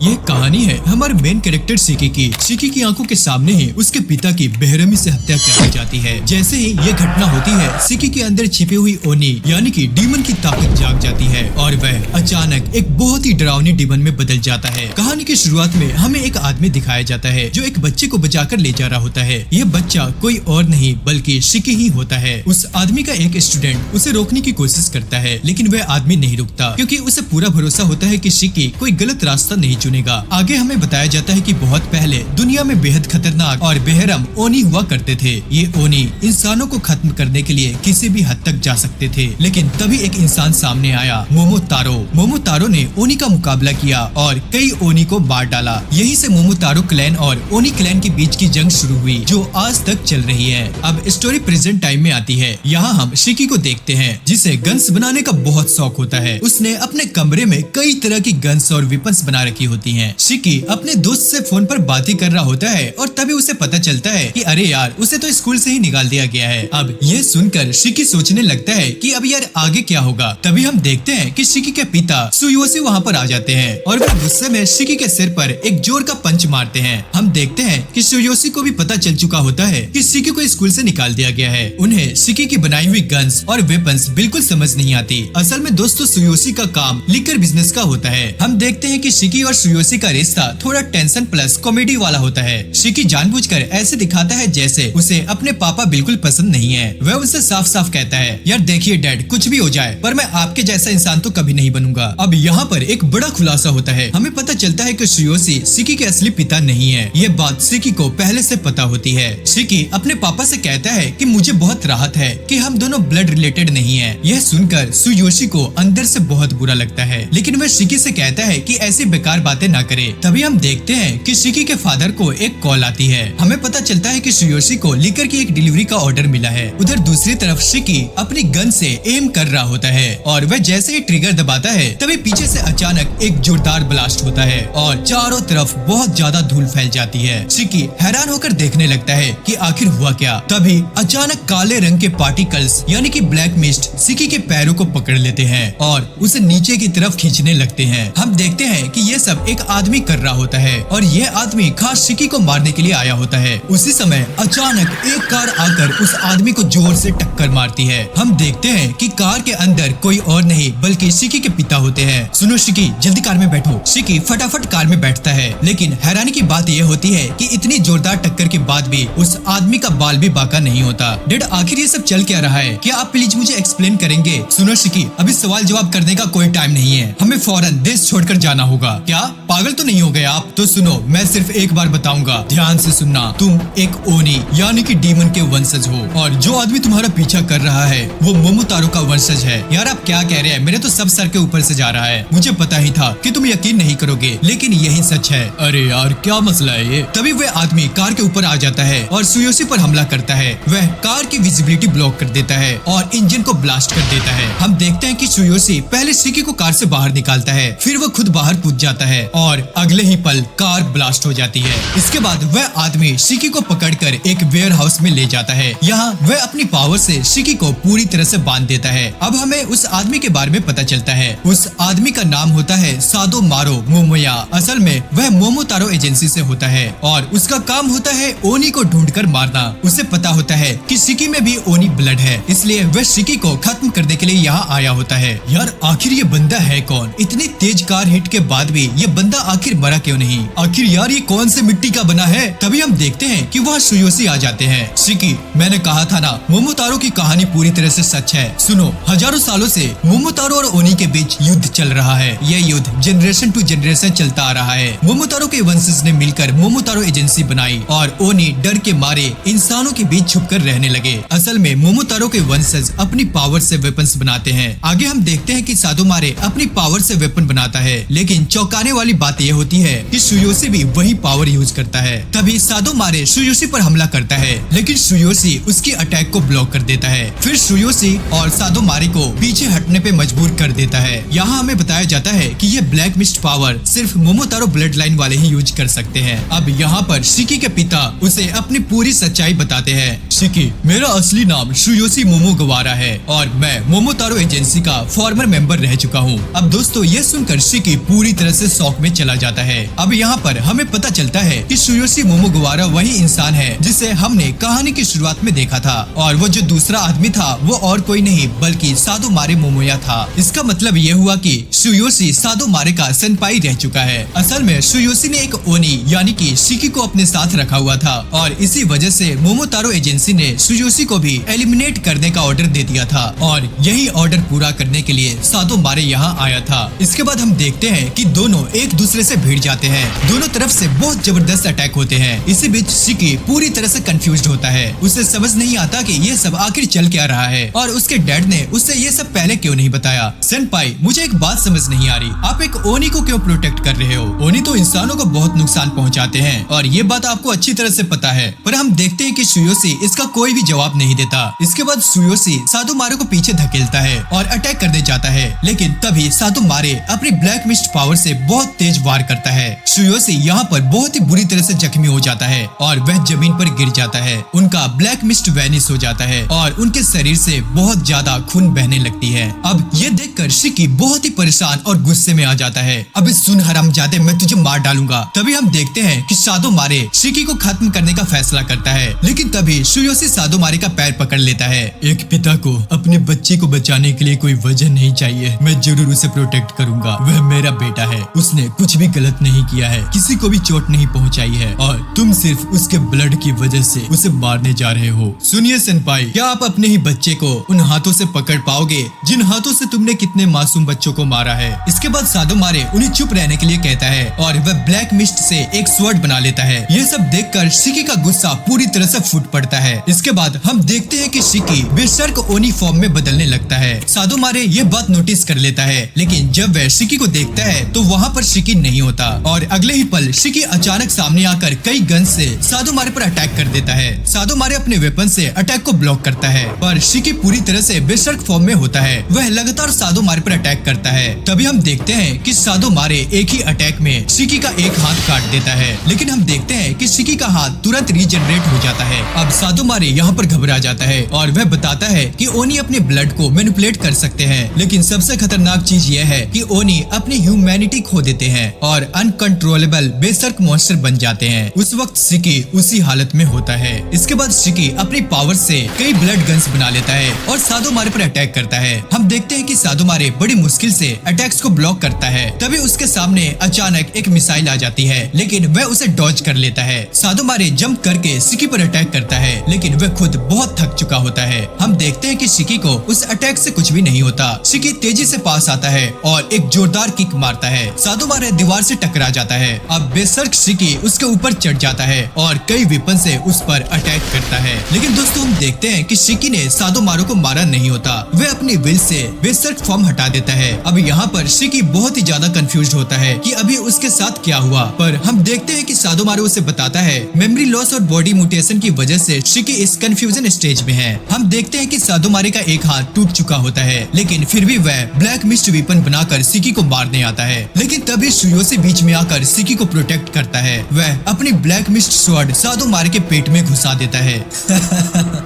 ये कहानी है हमारे मेन कैरेक्टर शिकी की। शिकी की आंखों के सामने ही उसके पिता की बेरहमी से हत्या कर दी जाती है। जैसे ही ये घटना होती है, शिकी के अंदर छिपी हुई ओनी यानी कि डीमन की ताकत जाग जाती है और वह अचानक एक बहुत ही डरावनी डीमन में बदल जाता है। कहानी की शुरुआत में हमें एक आदमी दिखाया जाता है जो एक बच्चे को बचाकर ले जा रहा होता है। यह बच्चा कोई और नहीं बल्कि शिकी ही होता है। उस आदमी का एक स्टूडेंट उसे रोकने की कोशिश करता है, लेकिन वह आदमी नहीं रुकता क्योंकि उसे पूरा भरोसा होता है कि शिकी कोई गलत रास्ता नहीं चुनेगा। आगे हमें बताया जाता है कि बहुत पहले दुनिया में बेहद खतरनाक और बेहरम ओनी हुआ करते थे। ये ओनी इंसानों को खत्म करने के लिए किसी भी हद तक जा सकते थे, लेकिन तभी एक इंसान सामने आया, मोमोतारो। मोमोतारो ने ओनी का मुकाबला किया और कई ओनी को मार डाला। यहीं से मोमोतारो क्लैन और ओनी क्लैन के बीच की जंग शुरू हुई जो आज तक चल रही है। अब स्टोरी प्रेजेंट टाइम में आती है। यहाँ हम शिकी को देखते हैं जिसे गन्स बनाने का बहुत शौक होता है। उसने अपने कमरे में कई तरह की गन्स और वेपन्स बना रखी होती हैं। शिकी अपने दोस्त से फोन पर बात ही कर रहा होता है और तभी उसे पता चलता है कि अरे यार, उसे तो स्कूल से ही निकाल दिया गया है। अब ये सुनकर शिकी सोचने लगता है कि अब यार आगे क्या होगा। तभी हम देखते हैं कि शिकी के पिता सुयोशी वहाँ पर आ जाते हैं और वे गुस्से में शिकी के सिर पर एक जोर का पंच मारते हैं। हम देखते हैं कि सुयोशी को भी पता चल चुका होता है कि शिकी को स्कूल से निकाल दिया गया है। उन्हें शिकी की बनाई हुई गन्स और वेपन्स बिल्कुल समझ नहीं आती। असल में दोस्तों, सुयोशी का काम लिकर बिजनेस का होता है। हम देखते हैं कि शिकी और सुयोशी का रिश्ता थोड़ा टेंशन प्लस कॉमेडी वाला होता है। शिकी जानबूझकर ऐसे दिखाता है जैसे उसे अपने पापा बिल्कुल पसंद नहीं है। वह उनसे साफ साफ कहता है, यार देखिए डैड, कुछ भी हो जाए पर मैं आपके जैसा इंसान तो कभी नहीं बनूंगा। अब यहाँ पर एक बड़ा खुलासा होता है। हमें पता चलता है कि सुयोशी शिकी के असली पिता नहीं है। ये बात शिकी को पहले से पता होती है। शिकी अपने पापा से कहता है कि मुझे बहुत राहत है कि हम दोनों ब्लड रिलेटेड नहीं है। यह सुनकर सुयोशी को अंदर से बहुत बुरा लगता है, लेकिन वह शिकी से कहता है कि ऐसी बेकार बातें ना करे। तभी हम देखते हैं कि शिकी के फादर को एक कॉल आती है। हमें पता चलता है कि सुयोशी को लिकर की एक डिलीवरी का ऑर्डर मिला है। उधर दूसरी तरफ शिकी अपनी गन से एम कर रहा होता है और वह जैसे ही ट्रिगर दबाता है तभी पीछे से अचानक एक जोरदार ब्लास्ट होता है और चारों तरफ बहुत ज्यादा धूल फैल जाती है। शिकी हैरान होकर देखने लगता है कि आखिर हुआ क्या। तभी अचानक काले रंग के पार्टिकल्स यानी कि ब्लैक मिस्ट शिकी के पैरों को पकड़ लेते हैं और उसे नीचे की तरफ खींचने लगते हैं। हम देखते हैं कि ये सब एक आदमी कर रहा होता है और ये आदमी खास शिकी को मारने के लिए आया होता है। उसी समय अचानक एक कार आकर उस आदमी को जोर से टक्कर मारती है। हम देखते हैं कि कार के अंदर कोई और नहीं बल्कि शिकी के पिता होते हैं। सुनो शिकी, जल्दी कार में बैठो। शिकी फटाफट कार में बैठता है, लेकिन हैरानी की बात यह होती है कि इतनी जोरदार टक्कर के बाद भी उस आदमी का बाल भी बाका नहीं होता। डैड, आखिर ये सब चल क्या रहा है? क्या आप प्लीज मुझे एक्सप्लेन करेंगे? सुनो शिकी, अभी सवाल जवाब करने का कोई टाइम नहीं है। हमें फौरन देश छोड़कर जाना होगा। क्या पागल तो नहीं हो गए आप? तो सुनो, मैं सिर्फ एक बार बताऊंगा, ध्यान से सुनना। तुम एक ओनी यानी कि डीमन के वंशज हो और जो आदमी तुम्हारा पीछा कर रहा है वो मोमोतारो का वंशज है। यार आप क्या कह रहे हैं? मेरे तो सब सर के ऊपर से जा रहा है। मुझे पता ही था कि तुम यकीन नहीं करोगे, लेकिन यही सच है। अरे यार, क्या मसला है ये? तभी वह आदमी कार के ऊपर आ जाता है और सुयोशी पर हमला करता है। वह कार की विजिबिलिटी ब्लॉक कर देता है और इंजन को ब्लास्ट कर देता है। हम देखते हैं कि सुयोशी पहले शिकी को कार से बाहर निकालता है, फिर वह खुद बाहर कूद जाता है और अगले ही पल कार ब्लास्ट हो जाती है। इसके बाद वह आदमी शिकी को पकड़कर एक वेयर हाउस में ले जाता है। यहाँ वह अपनी पावर से शिकी को पूरी तरह से बांध देता है। अब हमें उस आदमी के बारे में पता चलता है। उस आदमी का नाम होता है सादो मारो मोमोया। असल में वह मोमोतारो एजेंसी से होता है और उसका काम होता है ओनी को ढूंढकर मारना। उसे पता होता है कि शिकी में भी ओनी ब्लड है, इसलिए वह शिकी को खत्म करने के लिए यहाँ आया होता है। यार आखिर ये बंदा है कौन? इतनी तेज कार हिट के बाद भी ये बंदा आखिर मरा क्यों नहीं? आखिर यार ये कौन से मिट्टी का बना है? तभी हम देखते हैं कि वह सुयोशी आ जाते हैं। शिकी, मैंने कहा था ना, मोमोतारो की कहानी पूरी तरह से सच है। सुनो, हजारों सालों से मोमोतारो और ओनी के बीच युद्ध चल रहा है। यह युद्ध जनरेशन टू जनरेशन चलता आ रहा है। मोमोतारो के वंशज ने मिलकर मोमोतारो एजेंसी बनाई और ओनी डर के मारे इंसानों के बीच छुपकर रहने लगे। असल में मोमोतारो के वंशज अपनी पावर से वेपन्स बनाते हैं। आगे हम देखते हैं कि सादोमारे अपनी पावर से वेपन बनाता है, लेकिन चौंकाने वाली बात यह होती है कि सुयोशी भी वही पावर यूज करता है। तभी सादोमारे सुयोशी पर हमला करता है, लेकिन सुयोशी उसकी अटैक को ब्लॉक कर देता है। फिर सुयोशी और सादोमारे को पीछे हटने पे मजबूर कर देता है। यहाँ हमें बताया जाता है कि ये ब्लैक मिस्ट पावर सिर्फ मोमोतारो ब्लड लाइन वाले ही यूज कर सकते हैं। अब यहाँ पर शिकी के पिता उसे अपनी पूरी सच्चाई बताते हैं। शिकी, मेरा असली नाम सुयोशी मोमोगवारा है और मैं मोमोतारो एजेंसी का फॉर्मर मेंबर रह चुका हूँ। अब दोस्तों ये सुनकर शिकी पूरी तरह से शौक में चला जाता है। अब यहाँ पर हमें पता चलता है कि सुयोशी मोमोगवारा वही इंसान है जिसे हमने कहानी की शुरुआत में देखा था, और वो जो दूसरा आदमी था वो और कोई नहीं बल्कि सादोमारे मोमोया था। इसका मतलब ये हुआ कि सुयोशी सादोमारे का सेनपाई रह चुका है। असल में सुयोशी ने एक ओनी यानी कि शिकी को अपने साथ रखा हुआ था, और इसी वजह से मोमोतारो एजेंसी ने सुयोशी को भी एलिमिनेट करने का ऑर्डर दे दिया था, और यही ऑर्डर पूरा करने के लिए सादोमारे यहाँ आया था। इसके बाद हम देखते हैं कि दोनों एक दूसरे से भिड़ जाते हैं। दोनों तरफ से बहुत जबरदस्त अटैक होते हैं। इसी बीच शिकी पूरी तरह से कंफ्यूज्ड होता है। उसे समझ नहीं आता कि ये सब आखिर चल क्या रहा है, और उसके डैड ने उसे ये सब पहले क्यों नहीं बताया। सेनपाई, मुझे एक बात समझ नहीं आ रही, आप एक ओनी को क्यों प्रोटेक्ट कर रहे हो? ओनी तो इंसानों को बहुत नुकसान पहुंचाते हैं, और ये बात आपको अच्छी तरह से पता है। पर हम देखते हैं कि सुयोशी इसका कोई भी जवाब नहीं देता। इसके बाद सुयोशी सादोमारे को पीछे धकेलता है और अटैक करने जाता है, लेकिन तभी सादोमारे अपनी ब्लैक मिस्ट पावर से बहुत तेज वार करता है। सुयोशी यहाँ पर बहुत ही बुरी तरह से जख्मी हो जाता है और वह जमीन पर गिर जाता है। उनका ब्लैक मिस्ट वैनिश हो जाता है और उनके शरीर से बहुत ज्यादा खून बहने लगती है। अब ये देखकर शिकी बहुत ही परेशान और गुस्से में आ जाता है। अब सुन हरामजादे, मैं तुझे मार डालूंगा। तभी हम देखते हैं कि सादोमारे शिकी को खत्म करने का फैसला करता है, लेकिन तभी सुयोशी सादोमारे का पैर पकड़ लेता है। एक पिता को अपने बच्चे को बचाने के लिए कोई वजह नहीं चाहिए, मैं जरूर उसे प्रोटेक्ट करूंगा। वह मेरा बेटा है, उसने कुछ भी गलत नहीं किया है, किसी को भी चोट नहीं पहुंचाई है, और तुम सिर्फ उसके ब्लड की वजह से उसे मारने जा रहे हो। सुनिए सेनपाई, क्या आप अपने ही बच्चे को उन हाथों से पकड़ पाओगे जिन हाथों से तुमने कितने मासूम बच्चों को मारा है? इसके बाद सादोमारे उन्हें चुप रहने के लिए कहता है और वह ब्लैक मिस्ट से एक स्वॉर्ड बना लेता है। ये सब देखकर शिकी का गुस्सा पूरी तरह से फूट पड़ता है। इसके बाद हम देखते हैं कि शिकी बेशर्क ओनी फॉर्म में बदलने लगता है। सादोमारे ये बात नोटिस कर लेता है, लेकिन जब वह शिकी को देखता है तो वहाँ पर शिकी नहीं होता, और अगले ही पल शिकी अचानक सामने आकर कई गन से सादोमारे पर अटैक कर देता है। सादोमारे अपने वेपन से अटैक को ब्लॉक करता है, पर शिकी पूरी तरह से बेशर्क फॉर्म में होता है। वह लगातार सादोमारे पर अटैक करता है। तभी हम देखते हैं कि सादोमारे एक ही अटैक में शिकी का एक हाथ काट देता है, लेकिन हम देखते हैं कि शिकी का हाथ तुरंत रीजनरेट हो जाता है। अब सादोमारे यहाँ पर घबरा जाता है और वह बताता है कि ओनी अपने ब्लड को मैनिपुलेट कर सकते हैं, लेकिन सबसे खतरनाक चीज यह है कि ओनी अपनी ह्यूमैनिटी खो देते हैं और अनकंट्रोलेबल बेशर्क मॉन्स्टर बन जाते हैं। उस वक्त शिकी उसी हालत में होता है। इसके बाद शिकी अपनी पावर से कई ब्लड गन्स बना लेता है और सादोमारे पर अटैक करता है। हम देखते हैं कि सादोमारे बड़ी मुश्किल से अटैक्स को ब्लॉक करता है। तभी उसके सामने अचानक एक मिसाइल आ जाती है, लेकिन वह उसे डॉज कर लेता है। सादोमारे जंप करके शिकी पर अटैक करता है, लेकिन वह खुद बहुत थक चुका होता है। हम देखते हैं कि शिकी को उस अटैक से कुछ भी नहीं होता। शिकी तेजी से पास आता है और एक जोरदार किक मारता है। सादोमारे दीवार से टकरा जाता है। अब बेशर्क शिकी उसके ऊपर चढ़ जाता है और कई वेपन से उस पर अटैक करता है, लेकिन दोस्तों हम देखते हैं कि शिकी ने सादोमारे को मारा नहीं होता। वह अपनी विल से बेशर्क फॉर्म हटा देता है। अब यहाँ पर शिकी बहुत ही ज्यादा कंफ्यूज होता है कि अभी उसके साथ क्या हुआ, पर हम देखते हैं कि सादोमारे उसे बताता है मेमोरी लॉस और बॉडी म्यूटेशन की वजह से शिकी इस कंफ्यूजन स्टेज में है। हम देखते हैं कि सादोमारे का एक हाथ टूट चुका होता है, लेकिन फिर भी वह ब्लैक मिस्ट वेपन बनाकर शिकी को मारने आता है। लेकिन तभी सुयोशी बीच में आकर शिकी को प्रोटेक्ट करता है। वह अपनी ब्लैक मिस्ट स्वॉर्ड सादोमारे के पेट में घुसा देता है।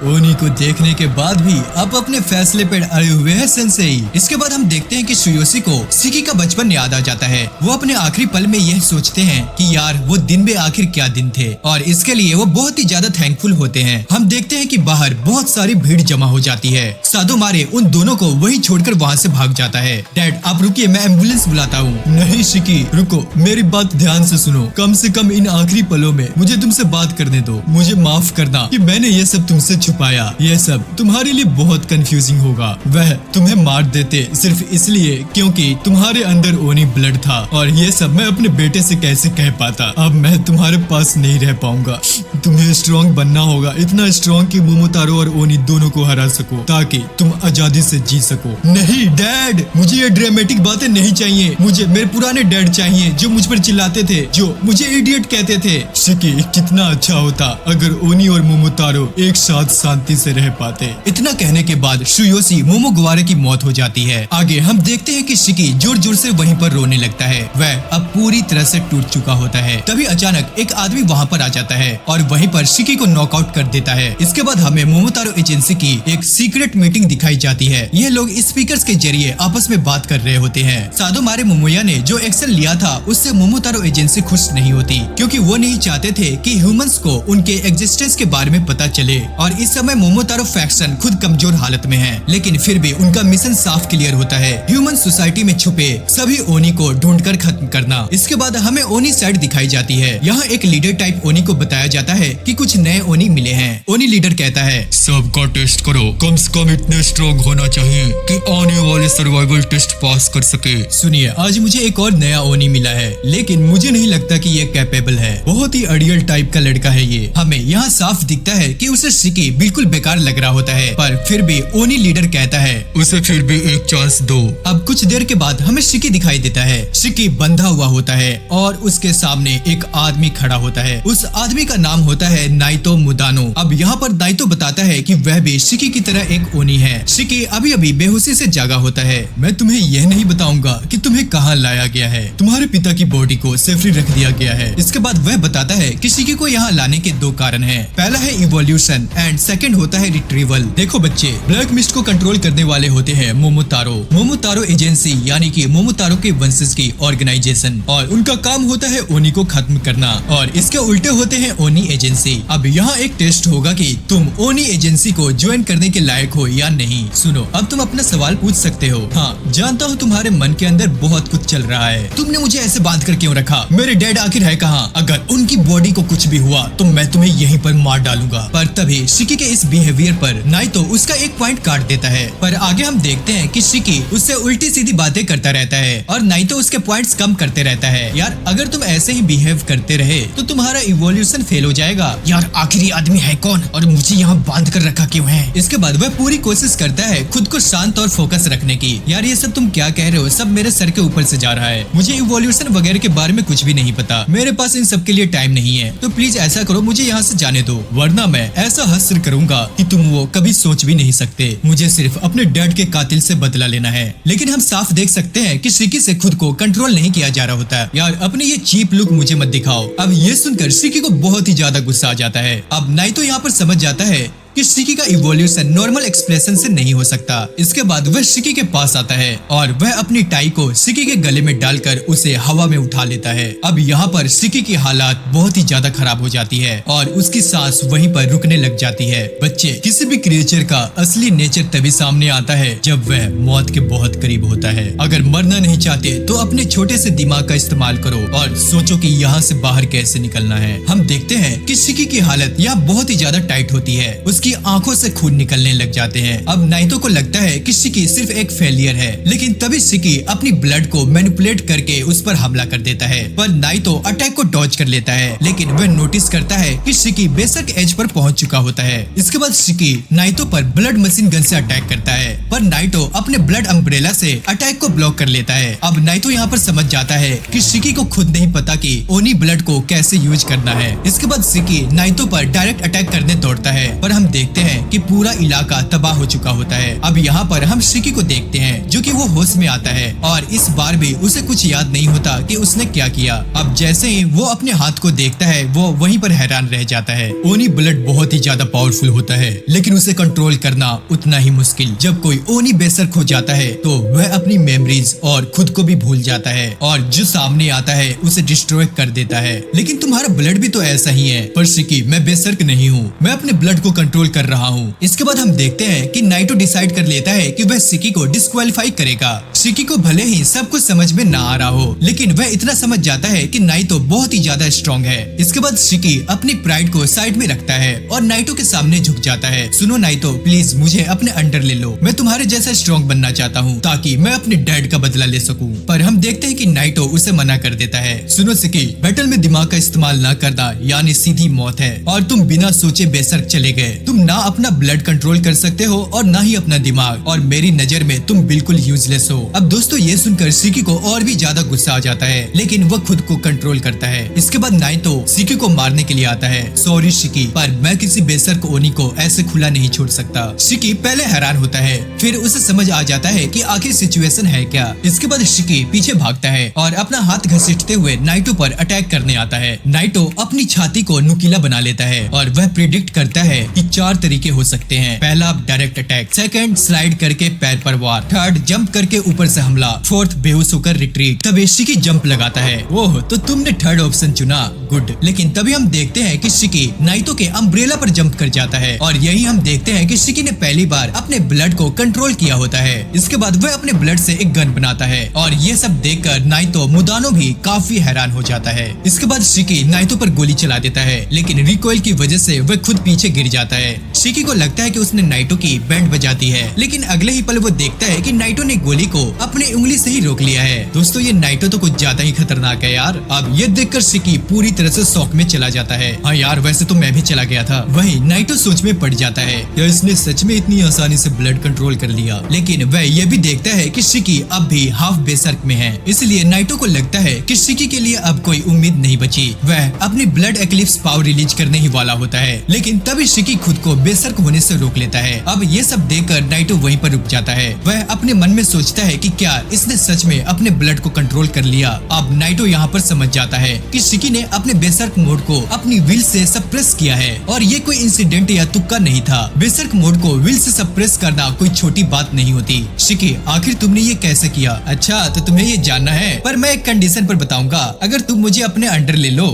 ओनी को देखने के बाद भी आप अपने फैसले पर अड़े हुए हैं सेंसेई। इसके बाद हम देखते हैं कि सुयोशी को शिकी का बचपन याद आ जाता है। वो अपने आखिरी पल में यह सोचते हैं कि यार वो दिन में आखिर क्या दिन थे, और इसके लिए वो बहुत ही ज्यादा थैंकफुल होते हैं। हम देखते हैं कि बाहर बहुत सारी भीड़ जमा हो जाती है। सादोमारे उन दोनों को वहीं छोड़कर वहाँ से भाग जाता है। डैड आप रुकिए, मैं एम्बुलेंस बुलाता हूँ। नहीं शिकी रुको, मेरी बात ध्यान से सुनो। कम से कम इन आखिरी पलों में मुझे तुमसे बात करने दो। मुझे माफ करना कि मैंने ये सब तुमसे छुपाया। ये सब तुम्हारे लिए बहुत कंफ्यूजिंग होगा। वह तुम्हें मार देते सिर्फ इसलिए क्योंकि तुम्हारे अंदर ओनी ब्लड था, और ये सब मैं अपने बेटे से कैसे कह पाता। अब मैं तुम्हारे पास नहीं रह पाऊंगा। तुम्हें स्ट्रॉन्ग बनना होगा, इतना स्ट्रॉन्ग कि मोमोतारो और ओनी दोनों को हरा सको, ताकि तुम आजादी से जी सको। नहीं डैड, मुझे ये ड्रामेटिक बातें नहीं चाहिए। मुझे मेरे पुराने डैड चाहिए जो मुझ पर चिल्लाते थे, जो मुझे इडियट कहते थे। शिकी कितना अच्छा होता अगर ओनी और मोमोतारो एक साथ शांति से रह पाते। इतना कहने के बाद सुयोशी मोमोगवारे की मौत हो जाती है। आगे हम देखते हैं कि शिकी जोर जोर से वहीं पर रोने लगता है। वह अब पूरी तरह से टूट चुका होता है। तभी अचानक एक आदमी वहाँ पर आ जाता है और वहीं पर शिकी को नॉकआउट कर देता है। इसके बाद हमें मोमोतारो एजेंसी की एक सीक्रेट मीटिंग दिखाई जाती है। यह लोग स्पीकर्स के जरिए आपस में बात कर रहे होते हैं। सादो मारे मोमोया ने जो एक्शन लिया था उससे मोमोतारो एजेंसी खुश नहीं होती, क्योंकि वो नहीं चाहते थे कि ह्यूमंस को उनके एग्जिस्टेंस के बारे में पता चले। और इस समय मोमोतारो फैक्शन खुद कमजोर हालत में है, लेकिन फिर भी उनका मिशन साफ क्लियर होता है, ह्यूमन सोसाइटी में छुपे सभी ओनी को ढूंढकर खत्म करना। इसके बाद हमें ओनी साइड दिखाई जाती है। यहाँ एक लीडर टाइप ओनी को बताया जाता है कि कुछ नए ओनी मिले हैं। ओनी लीडर कहता है, सबका टेस्ट करो, कम से कम इतने स्ट्रॉन्ग होना चाहिए कि आने वाले सर्वाइवल टेस्ट पास कर सके। सुनिए, आज मुझे एक और नया ओनी मिला है, लेकिन मुझे नहीं लगता कि ये कैपेबल है। बहुत ही अड़ियल टाइप का लड़का है ये। हमें यहाँ साफ दिखता है कि उसे शिकी बिल्कुल बेकार लग रहा होता है, पर फिर भी ओनी लीडर कहता है, उसे फिर भी एक चांस दो। अब कुछ देर के बाद हमें शिकी दिखाई देता है। शिकी बंधा हुआ होता है और उसके सामने एक आदमी खड़ा होता है। उस आदमी का नाम होता है नाइतो मुदानो। अब यहाँ पर नाइतो बताता है कि वह भी शिकी की तरह एक ओनी है। शिकी अभी अभी बेहोशी से जागा होता है। मैं तुम्हें यह नहीं बताऊंगा कि तुम्हें कहाँ लाया गया है। तुम्हारे पिता की बॉडी को सेफली रख दिया गया है। इसके बाद वह बताता है कि शिकी को यहाँ लाने के दो कारण हैं। पहला है इवोल्यूशन एंड सेकंड होता है रिट्रीवल। देखो बच्चे, ब्लैक मिस्ट को कंट्रोल करने वाले होते हैं मोमोतारो। मोमोतारो एजेंसी यानी कि मोमोतारो के वंशज की ऑर्गेनाइजेशन, और उनका काम होता है ओनी को खत्म करना, और इसके उल्टे होते हैं ओनी एजेंसी। अब यहाँ एक टेस्ट होगा कि तुम ओनी एजेंसी को ज्वाइन करने के लायक हो या नहीं। सुनो, अब तुम अपना सवाल पूछ सकते हो। हाँ, जानता हूँ तुम्हारे मन के अंदर बहुत कुछ चल रहा है। तुमने मुझे ऐसे बांध कर क्यों रखा? मेरे डैड आखिर है कहाँ? अगर उनकी बॉडी को कुछ भी हुआ तो मैं तुम्हें यहीं पर मार डालूंगा। पर तभी शिकी के इस बिहेवियर पर नाइतो उसका एक पॉइंट काट देता है। पर आगे हम देखते हैं कि शिकी उससे उल्टी सीधी बातें करता रहता है और नाइतो उसके पॉइंट्स कम करते रहता है। यार, अगर तुम ऐसे ही बिहेव करते रहे तो तुम्हारा इवोल्यूशन फेल हो जाएगा। यार, आखिर ये आदमी है कौन और मुझे यहाँ बांध कर रखा क्यों है? इसके बाद वह पूरी कोशिश करता है खुद को शांत और फोकस रखने की। यार, ये सब तुम क्या कह रहे हो? सब मेरे सर के ऊपर से जा रहा है। मुझे इवोल्यूशन वगैरह के बारे में कुछ भी नहीं पता। मेरे पास इन सब के लिए टाइम नहीं है। तो प्लीज ऐसा करो, मुझे यहाँ से जाने दो, वरना मैं ऐसा हश्र करूंगा कि तुम वो कभी सोच भी नहीं सकते। मुझे सिर्फ अपने डैड के कातिल से बदला लेना है। लेकिन हम साफ देख सकते हैं कि शिकी से खुद को कंट्रोल नहीं किया जा रहा होता। यार, अपने ये चीप लुक मुझे मत दिखाओ। अब ये सुनकर शिकी को बहुत ही ज्यादा गुस्सा आ जाता है। अब नाइतो यहाँ पर समझ जाता है कि शिकी का इवोल्यूशन नॉर्मल एक्सप्रेशन से नहीं हो सकता। इसके बाद वह शिकी के पास आता है और वह अपनी टाई को शिकी के गले में डालकर उसे हवा में उठा लेता है। अब यहाँ पर शिकी की हालात बहुत ही ज्यादा खराब हो जाती है और उसकी सांस वहीं पर रुकने लग जाती है। बच्चे, किसी भी क्रिएचर का असली नेचर तभी सामने आता है जब वह मौत के बहुत करीब होता है। अगर मरना नहीं चाहते तो अपने छोटे से दिमाग का इस्तेमाल करो और सोचो कि यहाँ से बाहर कैसे निकलना है। हम देखते हैं कि शिकी की हालत यहाँ बहुत ही ज्यादा टाइट होती है। उसकी आंखों से खून निकलने लग जाते हैं। अब नाइतो को लगता है कि शिकी सिर्फ एक फेलियर है, लेकिन तभी शिकी अपनी ब्लड को मैनिपुलेट करके उस पर हमला कर देता है। पर नाइतो अटैक को डॉज कर लेता है, लेकिन वह नोटिस करता है कि शिकी बेशक एज पर पहुंच चुका होता है। इसके बाद शिकी नाइतो पर ब्लड मशीन गन से अटैक करता है, पर नाइतो अपने ब्लड अम्ब्रेला से अटैक को ब्लॉक कर लेता है। अब नाइतो यहाँ पर समझ जाता है कि शिकी को खुद नहीं पता कि ओनी ब्लड को कैसे यूज करना है। इसके बाद शिकी नाइतो पर डायरेक्ट अटैक करने दौड़ता है, पर हम देखते हैं कि पूरा इलाका तबाह हो चुका होता है। अब यहाँ पर हम शिकी को देखते हैं जो कि वो होश में आता है और इस बार भी उसे कुछ याद नहीं होता कि उसने क्या किया। अब जैसे ही वो अपने हाथ को देखता है वो वहीं पर हैरान रह जाता है। ओनी ब्लड बहुत ही ज्यादा पावरफुल होता है, लेकिन उसे कंट्रोल करना उतना ही मुश्किल। जब कोई ओनी बेसर्क हो जाता है तो वह अपनी मेमोरीज और खुद को भी भूल जाता है और जो सामने आता है उसे डिस्ट्रॉय कर देता है। लेकिन तुम्हारा ब्लड भी तो ऐसा ही है। पर शिकी, मैं बेसर्क नहीं हूँ, मैं अपने ब्लड को कंट्रोल कर रहा हूँ। इसके बाद हम देखते हैं कि नाइटो डिसाइड कर लेता है कि वह शिकी को डिस्क्वालीफाई करेगा। शिकी को भले ही सब कुछ समझ में ना आ रहा हो, लेकिन वह इतना समझ जाता है कि नाइटो बहुत ही ज्यादा स्ट्रॉन्ग है। इसके बाद शिकी अपनी प्राइड को साइड में रखता है और नाइटो के सामने झुक जाता है। सुनो नाइटो, प्लीज मुझे अपने अंडर ले लो। मैं तुम्हारे जैसा स्ट्रॉन्ग बनना चाहता हूँ ताकि मैं अपने डैड का बदला ले सकूँ। पर हम देखते हैं कि नाइटो उसे मना कर देता है। सुनो शिकी, बैटल में दिमाग का इस्तेमाल न करना यानी सीधी मौत है और तुम बिना सोचे बेसर्क चले गए तुम ना अपना ब्लड कंट्रोल कर सकते हो और ना ही अपना दिमाग, और मेरी नजर में तुम बिल्कुल यूजलेस हो। अब दोस्तों ये सुनकर शिकी को और भी ज्यादा गुस्सा आ जाता है, लेकिन वह खुद को कंट्रोल करता है। इसके बाद नाइतो शिकी को मारने के लिए आता है। सॉरी शिकी, पर मैं किसी बेशर्क ओनी को ऐसे खुला नहीं छोड़ सकता। शिकी पहले हैरान होता है, फिर उसे समझ आ जाता है कि आखिर सिचुएशन है क्या। इसके बाद शिकी पीछे भागता है और अपना हाथ घसीटते हुए नाइटो पर अटैक करने आता है। नाइटो अपनी छाती को नुकीला बना लेता है और वह प्रिडिक्ट करता है कि 4 तरीके हो सकते हैं। पहला डायरेक्ट अटैक, सेकंड स्लाइड करके पैर पर वार, थर्ड जंप करके ऊपर से हमला, फोर्थ बेहोश होकर रिट्रीट। तब शिकी जंप लगाता है। ओह, तो तुमने थर्ड ऑप्शन चुना, गुड। लेकिन तभी हम देखते हैं कि शिकी नाइटो के अम्ब्रेला पर जंप कर जाता है और यही हम देखते हैं कि शिकी ने पहली बार अपने ब्लड को कंट्रोल किया होता है। इसके बाद वह अपने ब्लड से एक गन बनाता है और ये सब देखकर नाइतो मुदानो भी काफी हैरान हो जाता है। इसके बाद शिकी नाइतो पर गोली चला देता है, लेकिन रिकॉइल की वजह से वह खुद पीछे गिर जाता है। शिकी को लगता है कि उसने नाइटो की बैंड बजा दी है, लेकिन अगले ही पल वो देखता है कि नाइटो ने गोली को अपनी उंगली से ही रोक लिया है। दोस्तों ये नाइटो तो कुछ ज्यादा ही खतरनाक है यार। अब ये देखकर शिकी पूरी तरह से शॉक में चला जाता है। हाँ यार, वैसे तो मैं भी चला गया था। वहीं नाइटो सोच में पड़ जाता है, क्या इसने सच में इतनी आसानी से ब्लड कंट्रोल कर लिया? लेकिन वह ये भी देखता है कि शिकी अब भी हाफ बेसर्क में है, इसलिए नाइटो को लगता है कि शिकी के लिए अब कोई उम्मीद नहीं बची। वह अपनी ब्लड एक्लिप्स पावर रिलीज करने ही वाला होता है, लेकिन तभी शिकी खुद को बेसर्क होने से रोक लेता है। अब ये सब देखकर नाइटो वहीं पर रुक जाता है। वह अपने मन में सोचता है कि क्या इसने सच में अपने ब्लड को कंट्रोल कर लिया। अब नाइटो यहाँ पर समझ जाता है कि शिकी ने अपने बेसर्क मोड को अपनी विल से सप्रेस किया है और ये कोई इंसिडेंट या तुक्का नहीं था। बेसर्क मोड को विल से सप्रेस करना कोई छोटी बात नहीं होती। शिकी, आखिर तुमने ये कैसे किया? अच्छा, तो तुम्हें ये जानना है, पर मैं एक कंडीशन पर बताऊंगा। अगर तुम मुझे अपने अंडर ले लो।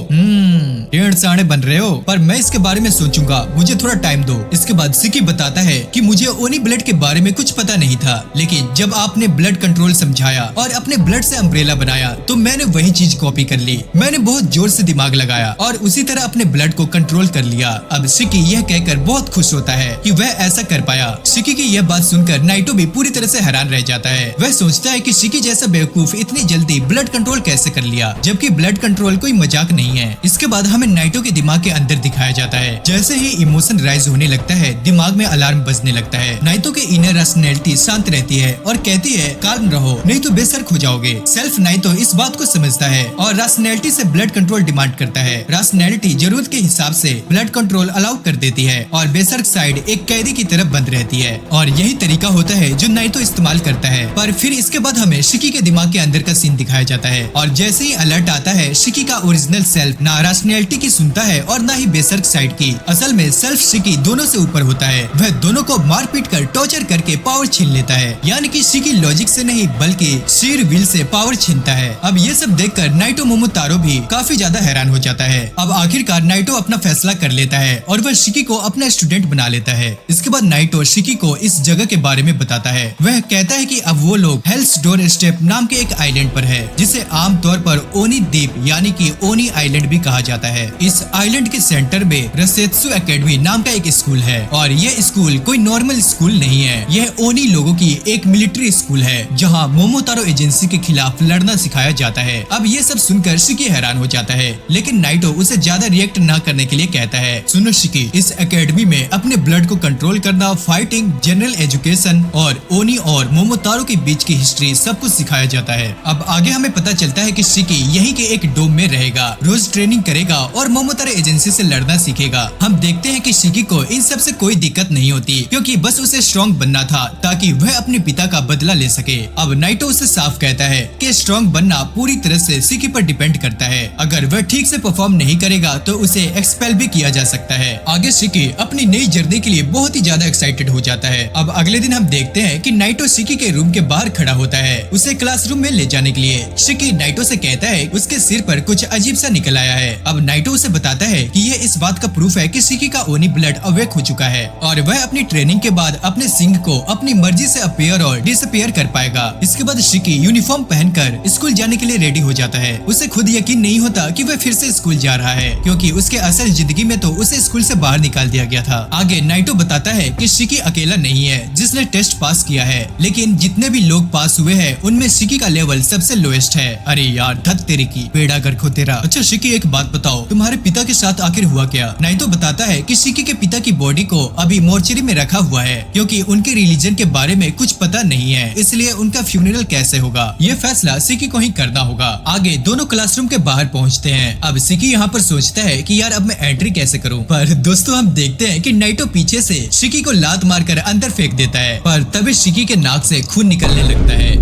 टेढ़ साढ़े बन रहे हो, पर मैं इसके बारे में सोचूंगा, मुझे थोड़ा टाइम दो। इसके बाद शिकी बताता है कि मुझे ओनी ब्लड के बारे में कुछ पता नहीं था, लेकिन जब आपने ब्लड कंट्रोल समझाया और अपने ब्लड से अम्ब्रेला बनाया तो मैंने वही चीज कॉपी कर ली। मैंने बहुत जोर से दिमाग लगाया और उसी तरह अपने ब्लड को कंट्रोल कर लिया। अब शिकी यह कहकर बहुत खुश होता है कि वह ऐसा कर पाया। शिकी की यह बात सुनकर नाइटो भी पूरी तरह से हैरान रह जाता है। वह सोचता है कि शिकी जैसा बेवकूफ इतनी जल्दी ब्लड कंट्रोल कैसे कर लिया, जबकि ब्लड कंट्रोल कोई मजाक नहीं है। इसके बाद हमें नाइटो के दिमाग के अंदर दिखाया जाता है। जैसे ही इमोशन राइज होने लगता है, दिमाग में अलार्म बजने लगता है। नाइटो के इनर रैशनैलिटी शांत रहती है और कहती है, काल्म रहो, नहीं तो बेसर्क हो जाओगे। सेल्फ नाइटो इस बात को समझता है और रैशनैलिटी से ब्लड कंट्रोल डिमांड करता है। रैशनैलिटी जरूरत के हिसाब से ब्लड कंट्रोल अलाउ कर देती है और बेसर्क साइड एक कैदी की तरफ बंद रहती है, और यही तरीका होता है जो नाइटो इस्तेमाल करता है। पर फिर इसके बाद हमें शिकी के दिमाग के अंदर का सीन दिखाया जाता है और जैसे ही अलर्ट आता है, शिकी का ओरिजिनल सेल्फ ना रैशनैलिटी की सुनता है और ना ही बेसर्क साइड की। असल में सेल्फ शिकी दोनों से ऊपर होता है। वह दोनों को मार पीट कर टॉर्चर करके पावर छीन लेता है, यानी कि शिकी लॉजिक से नहीं बल्कि शेर विल से पावर छीनता है। अब ये सब देखकर नाइटो मोमोतारो भी काफी ज्यादा हैरान हो जाता है। अब आखिरकार नाइटो अपना फैसला कर लेता है और वह शिकी को अपना स्टूडेंट बना लेता है। इसके बाद नाइटो शिकी को इस जगह के बारे में बताता है। वह कहता है कि अब वो लोग हेल्स डोर स्टेप नाम के एक आइलैंड पर है, जिसे आमतौर पर ओनी द्वीप यानी कि ओनी आइलैंड भी कहा जाता है। इस आइलैंड के सेंटर में रसेत्सु एकेडमी नाम का एक स्कूल है और ये स्कूल कोई नॉर्मल स्कूल नहीं है। यह ओनी लोगों की एक मिलिट्री स्कूल है जहाँ मोमोतारो एजेंसी के खिलाफ लड़ना सिखाया जाता है। अब ये सब सुनकर शिकी हैरान हो जाता है, लेकिन नाइटो उसे ज्यादा रिएक्ट न करने के लिए कहता है। सुनो शिकी, इस एकेडमी में अपने ब्लड को कंट्रोल करना, फाइटिंग, जनरल एजुकेशन और ओनी और मोमोतारो के बीच की हिस्ट्री सब कुछ सिखाया जाता है। अब आगे हमें पता चलता है कि शिकी यहीं के एक डोम में रहेगा, रोज ट्रेनिंग करेगा और मोमोतारो एजेंसी से लड़ना सीखेगा। हम देखते हैं कि शिकी को इन सब से कोई दिक्कत नहीं होती, क्योंकि बस उसे स्ट्रॉन्ग बनना था ताकि वह अपने पिता का बदला ले सके। अब नाइटो उसे साफ कहता है कि स्ट्रॉन्ग बनना पूरी तरह से शिकी पर डिपेंड करता है। अगर वह ठीक से परफॉर्म नहीं करेगा तो उसे एक्सपेल भी किया जा सकता है। आगे शिकी अपनी नई जर्नी के लिए बहुत ही ज्यादा एक्साइटेड हो जाता है। अब अगले दिन हम देखते हैं कि नाइटो शिकी के रूम के बाहर खड़ा होता है उसे क्लासरूम में ले जाने के लिए। शिकी नाइटो से कहता है उसके सिर पर कुछ अजीब सा निकल आया है। अब नाइटो उसे बताता है कि ये इस बात का प्रूफ है कि शिकी का ओनी ब्लड अवेक हो चुका है और वह अपनी ट्रेनिंग के बाद अपने सिंह को अपनी मर्जी से अपीयर और डिसअपीयर कर पाएगा। इसके बाद शिकी यूनिफॉर्म पहनकर स्कूल जाने के लिए रेडी हो जाता है। उसे खुद यकीन नहीं होता कि वह फिर से स्कूल जा रहा है, क्योंकि उसके असल जिंदगी में तो उसे स्कूल से बाहर निकाल दिया गया था। आगे नाइटो बताता है कि शिकी अकेला नहीं है जिसने टेस्ट पास किया है, लेकिन जितने भी लोग पास हुए हैं उनमें शिकी का लेवल सबसे लोएस्ट है। अरे यार, धत तेरी की बेड़ा गर्क हो तेरा। अच्छा शिकी, एक बात बताओ, तुम्हारे पिता के साथ आखिर हुआ क्या? नाइटो बताता है कि शिकी के पिता की बॉडी को अभी मोर्चरी में रखा हुआ है, क्योंकि उनके रिलीजन के बारे में कुछ पता नहीं है, इसलिए उनका फ्यूनरल कैसे होगा ये फैसला सिकी को ही करना होगा। आगे दोनों क्लासरूम के बाहर पहुंचते हैं। अब सिकी यहाँ पर सोचता है कि यार अब मैं एंट्री कैसे करूँ, पर दोस्तों हम देखते हैं कि नाइटो पीछे से शिकी को लात मारकर अंदर फेंक देता है, पर तभी शिकी के नाक से खून निकलने लगता है।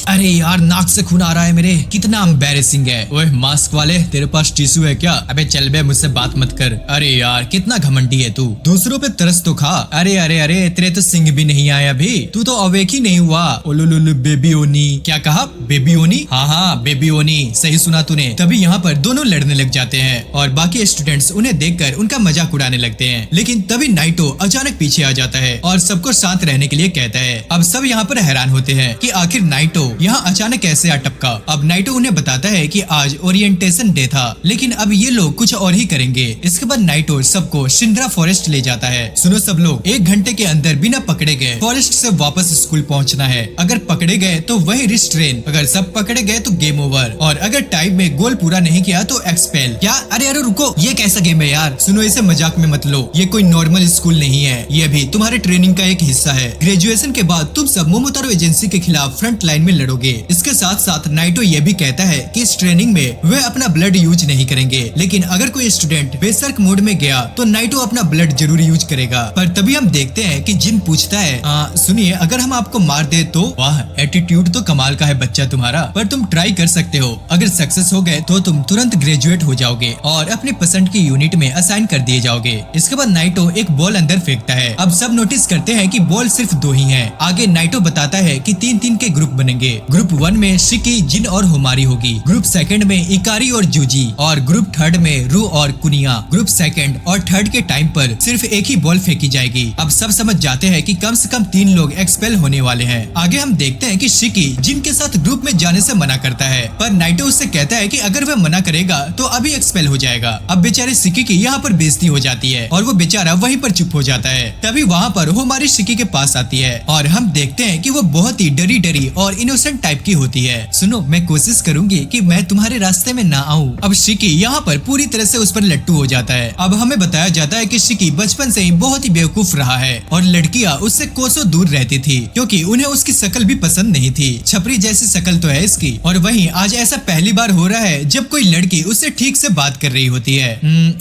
अरे यार नाक से खून आ रहा है मेरे, कितना एम्बैरेसिंग है। ओए मास्क वाले तेरे पास टिश्यू है क्या? अबे चल बे मुझसे बात मत कर। अरे यार कितना घमंडी है तू, दूसरों पे तरस तो खा। अरे अरे अरे तेरे तो सिंग भी नहीं आया अभी, तू तो अवेक ही नहीं हुआ। ओलुलुलु बेबी ओनी। क्या कहा? बेबी ओनी? हाँ बेबी ओनी, सही सुना तूने। तभी यहाँ पर दोनों लड़ने लग जाते हैं और बाकी स्टूडेंट्स उन्हें देखकर उनका मजाक उड़ाने लगते हैं। लेकिन तभी नाइटो अचानक पीछे आ जाता है और सबको शांत रहने के लिए कहता है। अब सब यहाँ पर हैरान होते हैं कि आखिर नाइटो यहाँ अचानक कैसे आ टपका। अब नाइटो उन्हें बताता है कि आज ओरिएंटेशन डे था, लेकिन अब ये लोग कुछ और ही करेंगे। इसके बाद नाइटो सबको शिंद्रा फॉरेस्ट ले जाता है। सुनो सब लोग, 1 घंटे के अंदर बिना पकड़े गए फॉरेस्ट से वापस स्कूल पहुंचना है। अगर पकड़े गए तो वही रिस्ट्रेन, अगर सब पकड़े गए तो गेम ओवर, और अगर टाइम में गोल पूरा नहीं किया तो एक्सपेल। क्या? अरे अरे रुको, ये कैसा गेम है यार? सुनो इसे मजाक में मत लो, ये कोई नॉर्मल स्कूल नहीं है, ये भी तुम्हारे ट्रेनिंग का एक हिस्सा है। ग्रेजुएशन के बाद तुम सब मोमोतारो एजेंसी के खिलाफ फ्रंट लाइन में लड़ोगे। इसके साथ साथ नाइटो ये भी कहता है कि इस ट्रेनिंग में वे अपना ब्लड यूज नहीं करेंगे, लेकिन अगर कोई स्टूडेंट बेसर्क मोड में गया तो नाइटो अपना ब्लड जरूर यूज करेगा। पर तभी हम देखते हैं कि जिन पूछता है, सुनिए अगर हम आपको मार दे तो? वाह एटीट्यूड तो कमाल का है बच्चा तुम्हारा, पर तुम ट्राई कर सकते हो। अगर सक्सेस हो गए तो तुम तुरंत ग्रेजुएट हो जाओगे और अपने पसंद की यूनिट में असाइन कर दिए जाओगे। इसके बाद नाइटो एक बॉल अंदर फेंकता है। अब सब नोटिस करते हैं कि बॉल सिर्फ 2 ही है। आगे नाइटो बताता है कि 3-3 के ग्रुप बनेंगे। ग्रुप 1 में शिकी, जिन और हुमारी होगी। ग्रुप 2 में इकारी और जूजी, और ग्रुप 3 में रू और कुनिया। ग्रुप 2 और 3 के टाइम पर सिर्फ एक ही बॉल फेंकी जाएगी। अब सब समझ जाते हैं कि कम से कम 3 लोग एक्सपेल होने वाले हैं। आगे हम देखते हैं कि शिकी जिन के साथ ग्रुप में जाने से मना करता है, पर नाइटो उससे कहता है कि अगर वह मना करेगा तो अभी एक्सपेल हो जाएगा। अब बेचारे शिकी की यहाँ पर बेइज्जती हो जाती है और वो बेचारा वहीं पर चुप हो जाता है। तभी वहाँ पर हुमारी शिकी के पास आती है और हम देखते हैं कि वो बहुत ही डरी डरी और इनोसेंट टाइप की होती है। सुनो मैं कोशिश करूंगी कि मैं तुम्हारे रास्ते में ना आऊं। अब शिकी यहाँ पर पूरी तरह से उस पर लट्टू हो जाता है। अब हमें बताया जाता है कि शिकी बचपन से ही बहुत ही बेवकूफ रहा है और लड़कियां उससे कोसों दूर रहती थी, क्योंकि उन्हें उसकी शक्ल भी पसंद नहीं थी। छपरी जैसी शक्ल तो है इसकी, और वहीं आज ऐसा पहली बार हो रहा है जब कोई लड़की उससे ठीक से बात कर रही होती है।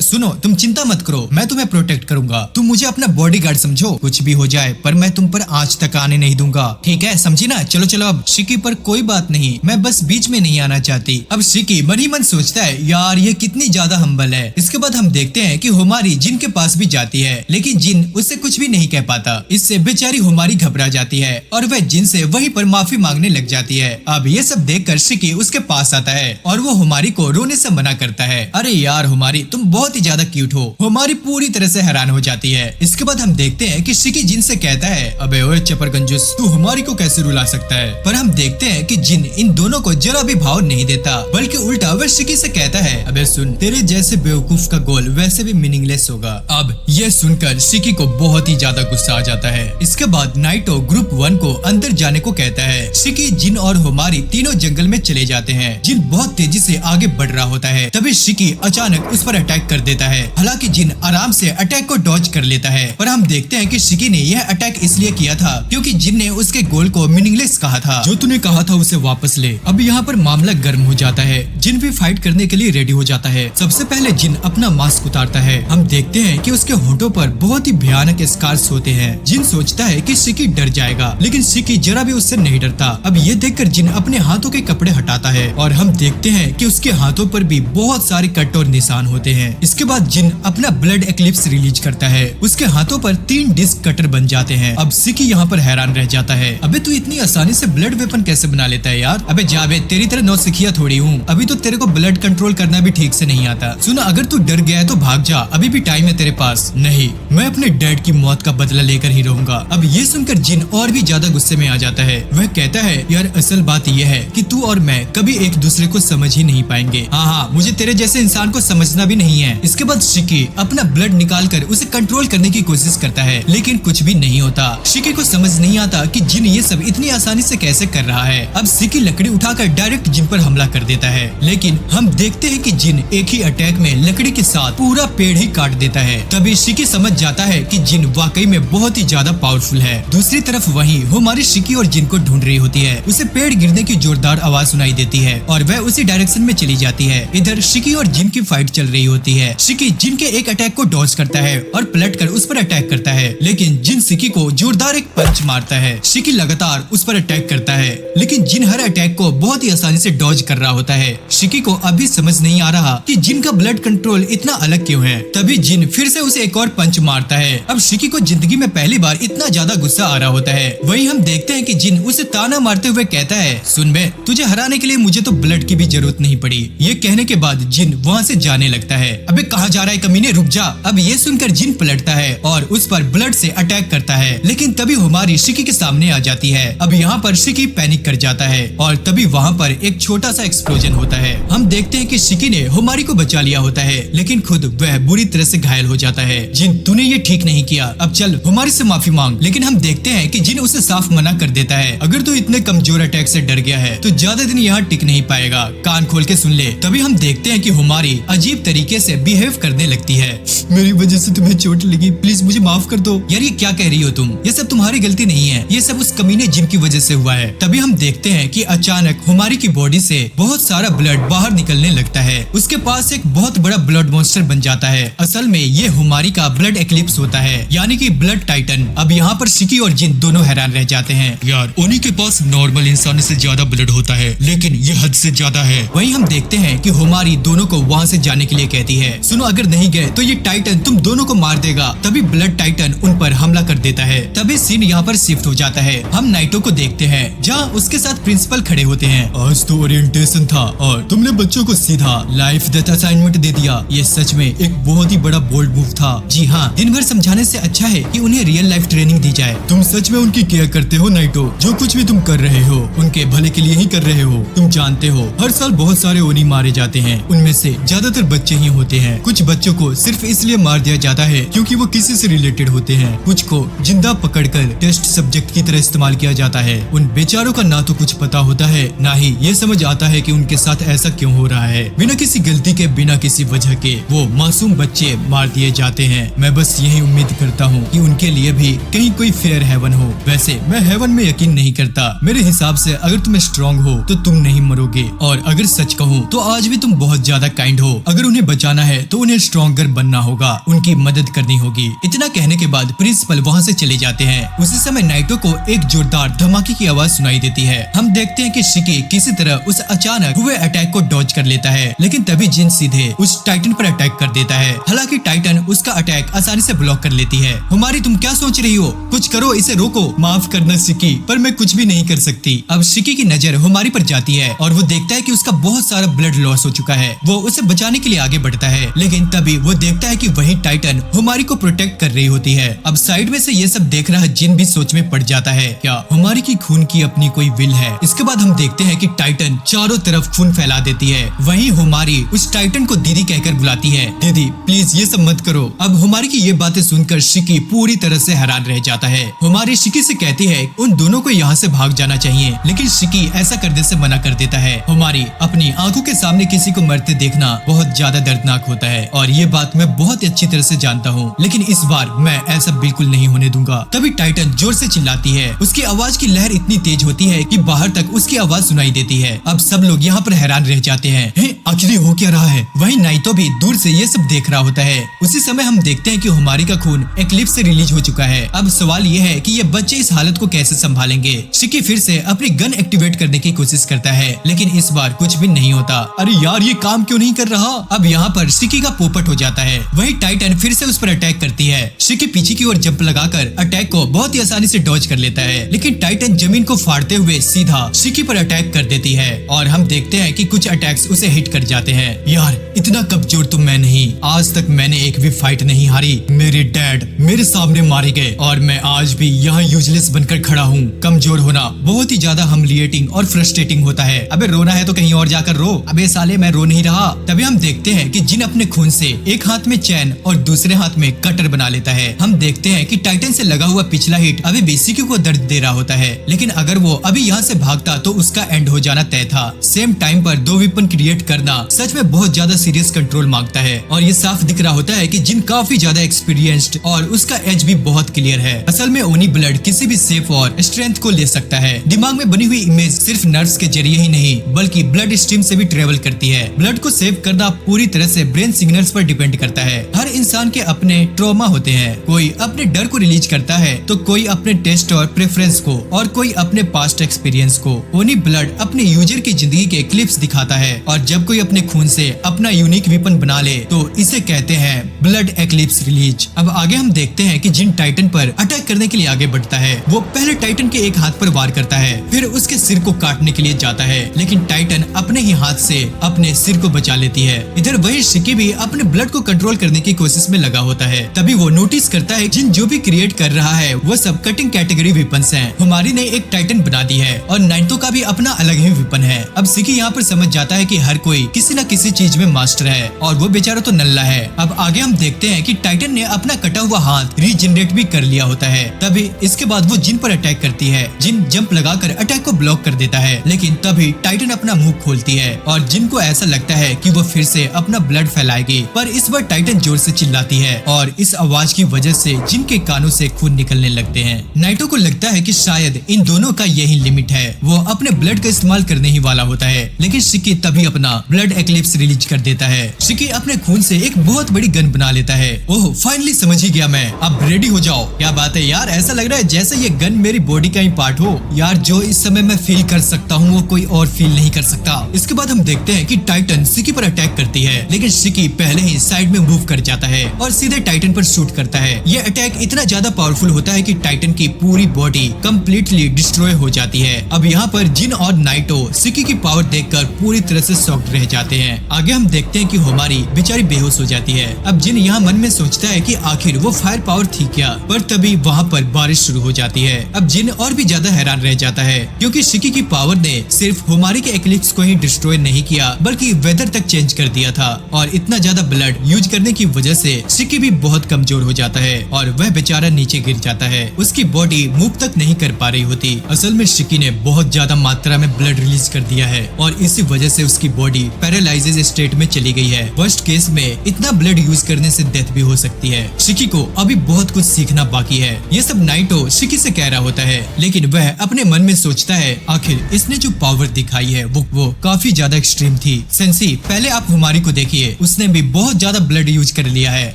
सुनो तुम चिंता मत करो, मैं तुम्हें प्रोटेक्ट करूंगा। तुम मुझे अपना बॉडीगार्ड समझो, कुछ भी हो जाए पर मैं तुम पर आज तक आने नहीं दूंगा, ठीक है? समझी ना? चलो चलो। अब शिकी पर कोई बात नहीं, मैं बस बीच में नहीं आना चाहती। अब शिकी मन ही मन सोचता है यार ये कितनी ज्यादा हम्बल है। इसके बाद हम देखते हैं कि हुमारी जिन के पास भी जाती है, लेकिन जिन उससे कुछ भी नहीं कह पाता। इससे बेचारी हुमारी घबरा जाती है और वह जिन से वहीं पर माफी मांगने लग जाती है। अब ये सब देखकर शिकी उसके पास आता है और वो हुमारी को रोने से मना करता है। अरे यार हुमारी तुम बहुत ही ज्यादा क्यूट हो। हुमारी पूरी तरह से हैरान हो जाती है। इसके बाद हम देखते हैं कि शिकी जिन से कहता है, अबे ओए चपर कंजूस, तू हुमारी को कैसे रुला सकता है? पर हम देखते हैं कि जिन इन दोनों को जरा भी भाव नहीं देता, बल्कि उल्टा वह शिकी से कहता है, अबे सुन, तेरे जैसे बेवकूफ का गोल वैसे भी मीनिंगलेस होगा। अब ये सुनकर शिकी को बहुत ही ज्यादा गुस्सा आ जाता है। इसके बाद नाइटो ग्रुप 1 को अंदर जाने को कहता है। शिकी, जिन और हुमारी तीनों जंगल में चले जाते हैं। जिन बहुत तेजी से आगे बढ़ रहा होता है, तभी शिकी अचानक उस पर अटैक कर देता है। हालांकि जिन आराम से अटैक को डॉज कर लेता है, पर हम देखते हैं कि शिकी ने यह अटैक इसलिए किया था क्योंकि जिन ने उसके गोल को मीनिंगलेस कहा था। जो तूने कहा था उसे वापस ले। अब यहाँ पर मामला गर्म हो जाता है। जिन भी फाइट करने के लिए रेडी हो जाता है। सबसे पहले जिन अपना मास्क उतारता है। हम देखते हैं कि उसके होंठों पर बहुत ही भयानक स्कार्स होते हैं। जिन सोचता है कि शिकी डर जाएगा, लेकिन शिकी जरा भी उससे नहीं डरता। अब ये देखकर जिन अपने हाथों के कपड़े हटाता है और हम देखते हैं कि उसके हाथों पर भी बहुत सारे कट और निशान होते हैं। इसके बाद जिन अपना ब्लड एक्लिप्स रिलीज करता है। उसके हाथों पर 3 डिस्क कटर बन जाते हैं। अब शिकी यहाँ पर हैरान रह जाता है। अबे तू इतनी आसानी से ब्लड वेपन कैसे बना लेता है यार? अबे जावे, तेरी तरह नौसिखिया थोड़ी हूँ। अभी तो तेरे को ब्लड कंट्रोल करना भी ठीक से नहीं आता। सुना, अगर तू डर गया है तो भाग जा, अभी भी टाइम है तेरे पास। नहीं, मैं अपने डैड की मौत का बदला लेकर ही रहूंगा। अब ये सुनकर जिन और भी ज्यादा गुस्से में आ जाता है। वह कहता है, यार असल बात यह है कि तू और मैं कभी एक दूसरे को समझ ही नहीं पाएंगे। हाँ, मुझे तेरे जैसे इंसान को समझना भी नहीं है। इसके बाद शिकी अपना ब्लड निकाल कर उसे कंट्रोल करने की कोशिश करता है, लेकिन कुछ भी नहीं होता। शिकी को समझ नहीं आता कि जिन ये सब इतनी आसानी से कैसे कर रहा है। अब शिकी लकड़ी उठाकर डायरेक्ट जिन पर हमला कर देता है, लेकिन हम देखते हैं कि जिन एक ही अटैक में लकड़ी के साथ पूरा पेड़ ही काट देता है। तभी शिकी शिकी समझ जाता है कि जिन वाकई में बहुत ही ज्यादा पावरफुल है। दूसरी तरफ वहीं हमारी शिकी और जिन को ढूंढ रही होती है। उसे पेड़ गिरने की जोरदार आवाज सुनाई देती है और वह उसी डायरेक्शन में चली जाती है। इधर शिकी और जिन की फाइट चल रही होती है। शिकी जिन के एक अटैक को डॉज करता है और पलट कर उस पर अटैक करता है, लेकिन जिन शिकी को जोरदार एक पंच मारता है। शिकी लगातार उस पर अटैक करता है, लेकिन जिन हर अटैक को बहुत ही आसानी से डॉज कर रहा होता है। शिकी को अभी समझ नहीं आ रहा कि जिन का ब्लड कंट्रोल इतना अलग क्यों है। तभी जिन फिर से उसे एक और पंच मारता है। अब शिकी को जिंदगी में पहली बार इतना ज्यादा गुस्सा आ रहा होता है। वहीं हम देखते हैं कि जिन उसे ताना मारते हुए कहता है, सुन बे, तुझे हराने के लिए मुझे तो ब्लड की भी जरूरत नहीं पड़ी। ये कहने के बाद जिन वहाँ से जाने लगता है। अबे कहाँ जा रहा है कमीने, रुक जा। अब ये सुनकर जिन पलटता है और उस पर ब्लड से अटैक करता है, लेकिन तभी हमारी शिकी के सामने आ जाती है। अब यहाँ पर शिकी पैनिक कर जाता है और तभी वहाँ पर एक छोटा सा एक्सप्लोजन होता है। हम देखते हैं कि शिकी ने हुमारी को बचा लिया होता है, लेकिन खुद वह बुरी तरह से घायल हो जाता है। जिन, तूने ये ठीक नहीं किया, अब चल हुमारी से माफी मांग। लेकिन हम देखते हैं कि जिन उसे साफ मना कर देता है, अगर तू इतने कमजोर अटैक से डर गया है तो ज्यादा दिन यहाँ टिक नहीं पाएगा, कान खोल के सुन ले। तभी हम देखते हैं कि हुमारी अजीब तरीके से बिहेव करने लगती है। मेरी वजह से तुम्हें चोट लगी, प्लीज मुझे माफ कर दो। यार ये क्या कह रही हो तुम, ये सब तुम्हारी गलती नहीं है, ये सब उस कमीने जिन की वजह से हुआ है। तभी हम देखते हैं कि अचानक हुमारी की बॉडी से बहुत सारा ब्लड बाहर निकलने लगता है। उसके पास एक बहुत बड़ा ब्लड मॉन्स्टर बन जाता है। असल में ये हुमारी का ब्लड एक्लिप्स होता है, यानी कि ब्लड टाइटन। अब यहाँ पर शिकी और जिन दोनों हैरान रह जाते हैं। यार उन्हीं के पास नॉर्मल इंसान से ज्यादा ब्लड होता है, लेकिन ये हद से ज्यादा है। वहीं हम देखते हैं कि हुमारी दोनों को वहाँ से जाने के लिए कहती है। सुनो, अगर नहीं गए तो ये टाइटन तुम दोनों को मार देगा। तभी ब्लड टाइटन उन पर हमला कर देता है। तभी सीन यहाँ पर शिफ्ट हो जाता है। हम नाइटो को देखते हैं, जहाँ उसके साथ प्रिंसिपल खड़े होते हैं। आज तो ओरिएंटेशन था और तुमने बच्चों को सीधा लाइफ डेथ असाइनमेंट दे दिया। ये सच में एक बहुत ही बड़ा बोल्ड मूव था। जी हाँ, दिन भर समझाने से अच्छा है कि उन्हें रियल लाइफ ट्रेनिंग दी जाए। तुम सच में उनकी केयर करते हो नाइटो। जो कुछ भी तुम कर रहे हो उनके भले के लिए ही कर रहे हो। तुम जानते हो हर साल बहुत सारे ओनी मारे जाते हैं, उनमें से ज्यादातर बच्चे ही होते हैं। कुछ बच्चों को सिर्फ इसलिए मार दिया जाता है क्योंकि वो किसी से रिलेटेड होते हैं। कुछ को जिंदा पकड़कर टेस्ट सब्जेक्ट की तरह इस्तेमाल किया जाता है। उन बेचारों का ना तो कुछ पता होता है, ना ही ये समझ आता है कि उनके साथ ऐसा क्यों हो रहा है। बिना किसी गलती के, बिना किसी वजह के वो मासूम बच्चे मार दिए जाते हैं। मैं बस यही उम्मीद करता हूँ कि उनके लिए भी कहीं कोई फेयर हेवन हो। वैसे मैं हेवन में यकीन नहीं करता। मेरे हिसाब से अगर तुम स्ट्रांग हो तो तुम नहीं मरोगे, और अगर सच कहूँ तो आज भी तुम बहुत ज्यादा काइंड हो। अगर उन्हें बचाना है तो उन्हें स्ट्रॉन्गर बनना होगा, उनकी मदद करनी होगी। इतना कहने के बाद प्रिंसिपल वहाँ से चले जाते हैं। उसी समय नाइटो को एक जोरदार धमाके की आवाज सुनाई देती है। हम देखते हैं कि शिकी किसी तरह उस अचानक हुए अटैक को डॉज कर लेता है, लेकिन तभी जिन सीधे उस टाइटन पर अटैक कर देता है। हालांकि टाइटन उसका अटैक आसानी से ब्लॉक कर लेती है। हुमारी, तुम क्या सोच रही हो? कुछ करो, इसे रोको। माफ करना शिकी, पर मैं कुछ भी नहीं कर सकती। अब शिकी की नजर हुमारी पर जाती है और वो देखता है कि उसका बहुत सारा ब्लड लॉस हो चुका है। वो उसे बचाने के लिए आगे बढ़ता है, लेकिन तभी वो देखता है कि वही टाइटन हुमारी को प्रोटेक्ट कर रही होती है। अब साइड में से ये सब देख रहा जिन भी सोच में पड़ जाता है, क्या हुमारी की खून की अपनी कोई विल है? इसके बाद हम देखते हैं कि टाइटन चारों तरफ खून फैला देती है। वहीं हुमारी उस टाइटन को दीदी कहकर बुलाती है। दीदी प्लीज ये सब मत करो। अब हुमारी की ये बातें सुनकर शिकी पूरी तरह से हैरान रह जाता है। हुमारी शिकी से कहती है उन दोनों को यहाँ से भाग जाना चाहिए, लेकिन शिकी ऐसा करने से मना कर देता है। हुमारी, अपनी आंखों के सामने किसी को मरते देखना बहुत ज्यादा दर्दनाक होता है और ये बात मैं बहुत अच्छी तरह से जानता हूँ, लेकिन इस बार मैं ऐसा बिल्कुल नहीं होने दूंगा। तभी टाइटन जोर से चिल्लाती है। उसकी आवाज की लहर इतनी तेज होती है कि बाहर तक उसकी आवाज सुनाई देती है। अब सब लोग यहाँ पर हैरान रह जाते हैं। आखिर हो क्या रहा है? वहीं नाइटो भी दूर से ये सब देख रहा होता है। उसी समय हम देखते हैं कि हुमारी का खून एक्लिप्स से रिलीज हो चुका है। अब सवाल ये है कि ये बच्चे इस हालत को कैसे संभालेंगे। शिकी फिर से अपनी गन एक्टिवेट करने की कोशिश करता है, लेकिन इस बार कुछ भी नहीं होता। अरे यार, ये काम क्यों नहीं कर रहा? अब यहाँ पर शिकी का पोपट हो जाता है। वही टाइटन फिर से उस पर अटैक करती है। शिकी पीछे की ओर जंप लगाकर अटैक को बहुत ही आसानी से डॉज कर लेता है, लेकिन टाइटन जमीन को फाड़ते हुए सीधा शिकी पर अटैक कर देती है और हम देखते हैं कि कुछ अटैक्स उसे हिट कर जाते हैं। यार, इतना कमजोर तो मैं नहीं। आज तक मैंने एक भी फाइट नहीं हारी। मेरे डैड मेरे सामने मारे गए और मैं आज भी यहाँ यूजलेस बनकर खड़ा हूँ। कमजोर होना बहुत ही ज्यादा हम्लिएटिंग और फ्रस्ट्रेटिंग होता है। अबे रोना है तो कहीं और जाकर रो। अबे साले, मैं रो नहीं रहा। तभी हम देखते हैं कि जिन अपने खून से एक हाथ में चैन और दूसरे हाथ में कटर बना लेता है। हम देखते हैं कि टाइटन से लगा हुआ पिछला हिट अभी बेसिकी को दर्द दे रहा होता है, लेकिन अगर वो अभी यहाँ से भागता तो उसका एंड हो जाना तय था। सेम टाइम पर दो वेपन क्रिएट करना सच में बहुत ज्यादा सीरियस कंट्रोल मांगता है और ये साफ दिख रहा होता है कि जिन काफी काफी ज्यादा एक्सपीरियंस्ड और उसका एज भी बहुत क्लियर है। असल में ओनी ब्लड किसी भी शेप और स्ट्रेंथ को ले सकता है। दिमाग में बनी हुई इमेज सिर्फ नर्व्स के जरिए ही नहीं बल्कि ब्लड स्ट्रीम से भी ट्रेवल करती है। ब्लड को सेव करना पूरी तरह से ब्रेन सिग्नल्स पर डिपेंड करता है। हर इंसान के अपने ट्रॉमा होते हैं। कोई अपने डर को रिलीज करता है तो कोई अपने टेस्ट और प्रेफरेंस को और कोई अपने पास्ट एक्सपीरियंस को। ओनी ब्लड अपने यूजर की जिंदगी के क्लिप्स दिखाता है और जब कोई अपने खून से अपना यूनिक वेपन बना ले तो इसे कहते हैं ब्लड एक्लिप्स रिलीज। अब आगे हम देखते हैं कि जिन टाइटन पर अटैक करने के लिए आगे बढ़ता है वो पहले टाइटन के एक हाथ पर वार करता है, फिर उसके सिर को काटने के लिए जाता है, लेकिन टाइटन अपने ही हाथ से अपने सिर को बचा लेती है। इधर वही शिकी भी अपने ब्लड को कंट्रोल करने की कोशिश में लगा होता है। तभी वो नोटिस करता है जिन जो भी क्रिएट कर रहा है वो सब कटिंग कैटेगरी वेपन्स हैं। हुमारी ने एक टाइटन बना दी है और नाइटो का भी अपना अलग ही वेपन है। अब शिकी यहाँ पर समझ जाता है कि हर कोई किसी न किसी चीज में मास्टर है और वो बेचारा तो नल्ला है। अब आगे हम देखते हैं कि टाइटन ने अपना कटा हुआ हाथ रीजनरेट भी कर लिया होता है। तभी इसके बाद वो जिन पर अटैक करती है। जिन जंप लगाकर अटैक को ब्लॉक कर देता है, लेकिन तभी टाइटन अपना मुंह खोलती है और जिन को ऐसा लगता है कि वो फिर से अपना ब्लड फैलाएगी, पर इस बार टाइटन जोर से चिल्लाती है और इस आवाज की वजह से जिन के कानों से खून निकलने लगते हैं। नाइटो को लगता है कि शायद इन दोनों का यही लिमिट है। वो अपने ब्लड का इस्तेमाल करने ही वाला होता है, लेकिन शिकी तभी अपना ब्लड एक्लिप्स रिलीज कर देता है। शिकी अपने खून से एक बहुत बड़ी गन बना लेता है। ओह, फाइनली समझ ही गया मैं, अब रेडी हो जाओ। क्या बात है यार, ऐसा लग रहा है जैसे ये गन मेरी बॉडी का ही पार्ट हो। यार जो इस समय मैं फील कर सकता हूँ वो कोई और फील नहीं कर सकता। इसके बाद हम देखते हैं कि टाइटन शिकी पर अटैक करती है, लेकिन शिकी पहले ही साइड में मूव कर जाता है और सीधे टाइटन पर शूट करता है। ये अटैक इतना ज्यादा पावरफुल होता है कि टाइटन की पूरी बॉडी कम्प्लीटली डिस्ट्रॉय हो जाती है। अब यहाँ पर जिन और नाइटो शिकी की पावर देखकर पूरी तरह से शॉक्ड रह जाते हैं। आगे हम देखते हैं कि हुमारी बेचारी बेहोश हो जाती है। अब जिन यहाँ मन में सोचता है कि आखिर वो फायर पावर थी क्या, पर तभी वहाँ पर बारिश शुरू हो जाती है। अब जिन और भी ज्यादा हैरान रह जाता है क्योंकि शिकी की पावर ने सिर्फ हुमारी के एक्लिप्स को ही डिस्ट्रॉय नहीं किया बल्कि वेदर तक चेंज कर दिया था और इतना ज्यादा ब्लड यूज करने की वजह से शिकी भी बहुत कमजोर हो जाता है और वह बेचारा नीचे गिर जाता है। उसकी बॉडी मूव तक नहीं कर पा रही होती। असल में शिकी ने बहुत ज्यादा मात्रा में ब्लड रिलीज कर दिया है और इसी वजह से उसकी बॉडी पैरालाइजेज स्टेट में चली गई है। वर्स्ट केस में इतना ब्लड यूज करने से डेथ भी हो सकती है। शिकी को अभी बहुत कुछ सीखना बाकी है। ये सब नाइटो शिकी से कह रहा होता है, लेकिन वह अपने मन में सोचता है आखिर इसने जो पावर दिखाई है वो काफी ज्यादा एक्सट्रीम थी। सेंसी, पहले आप हुमारी को देखिए, उसने भी बहुत ज्यादा ब्लड यूज कर लिया है।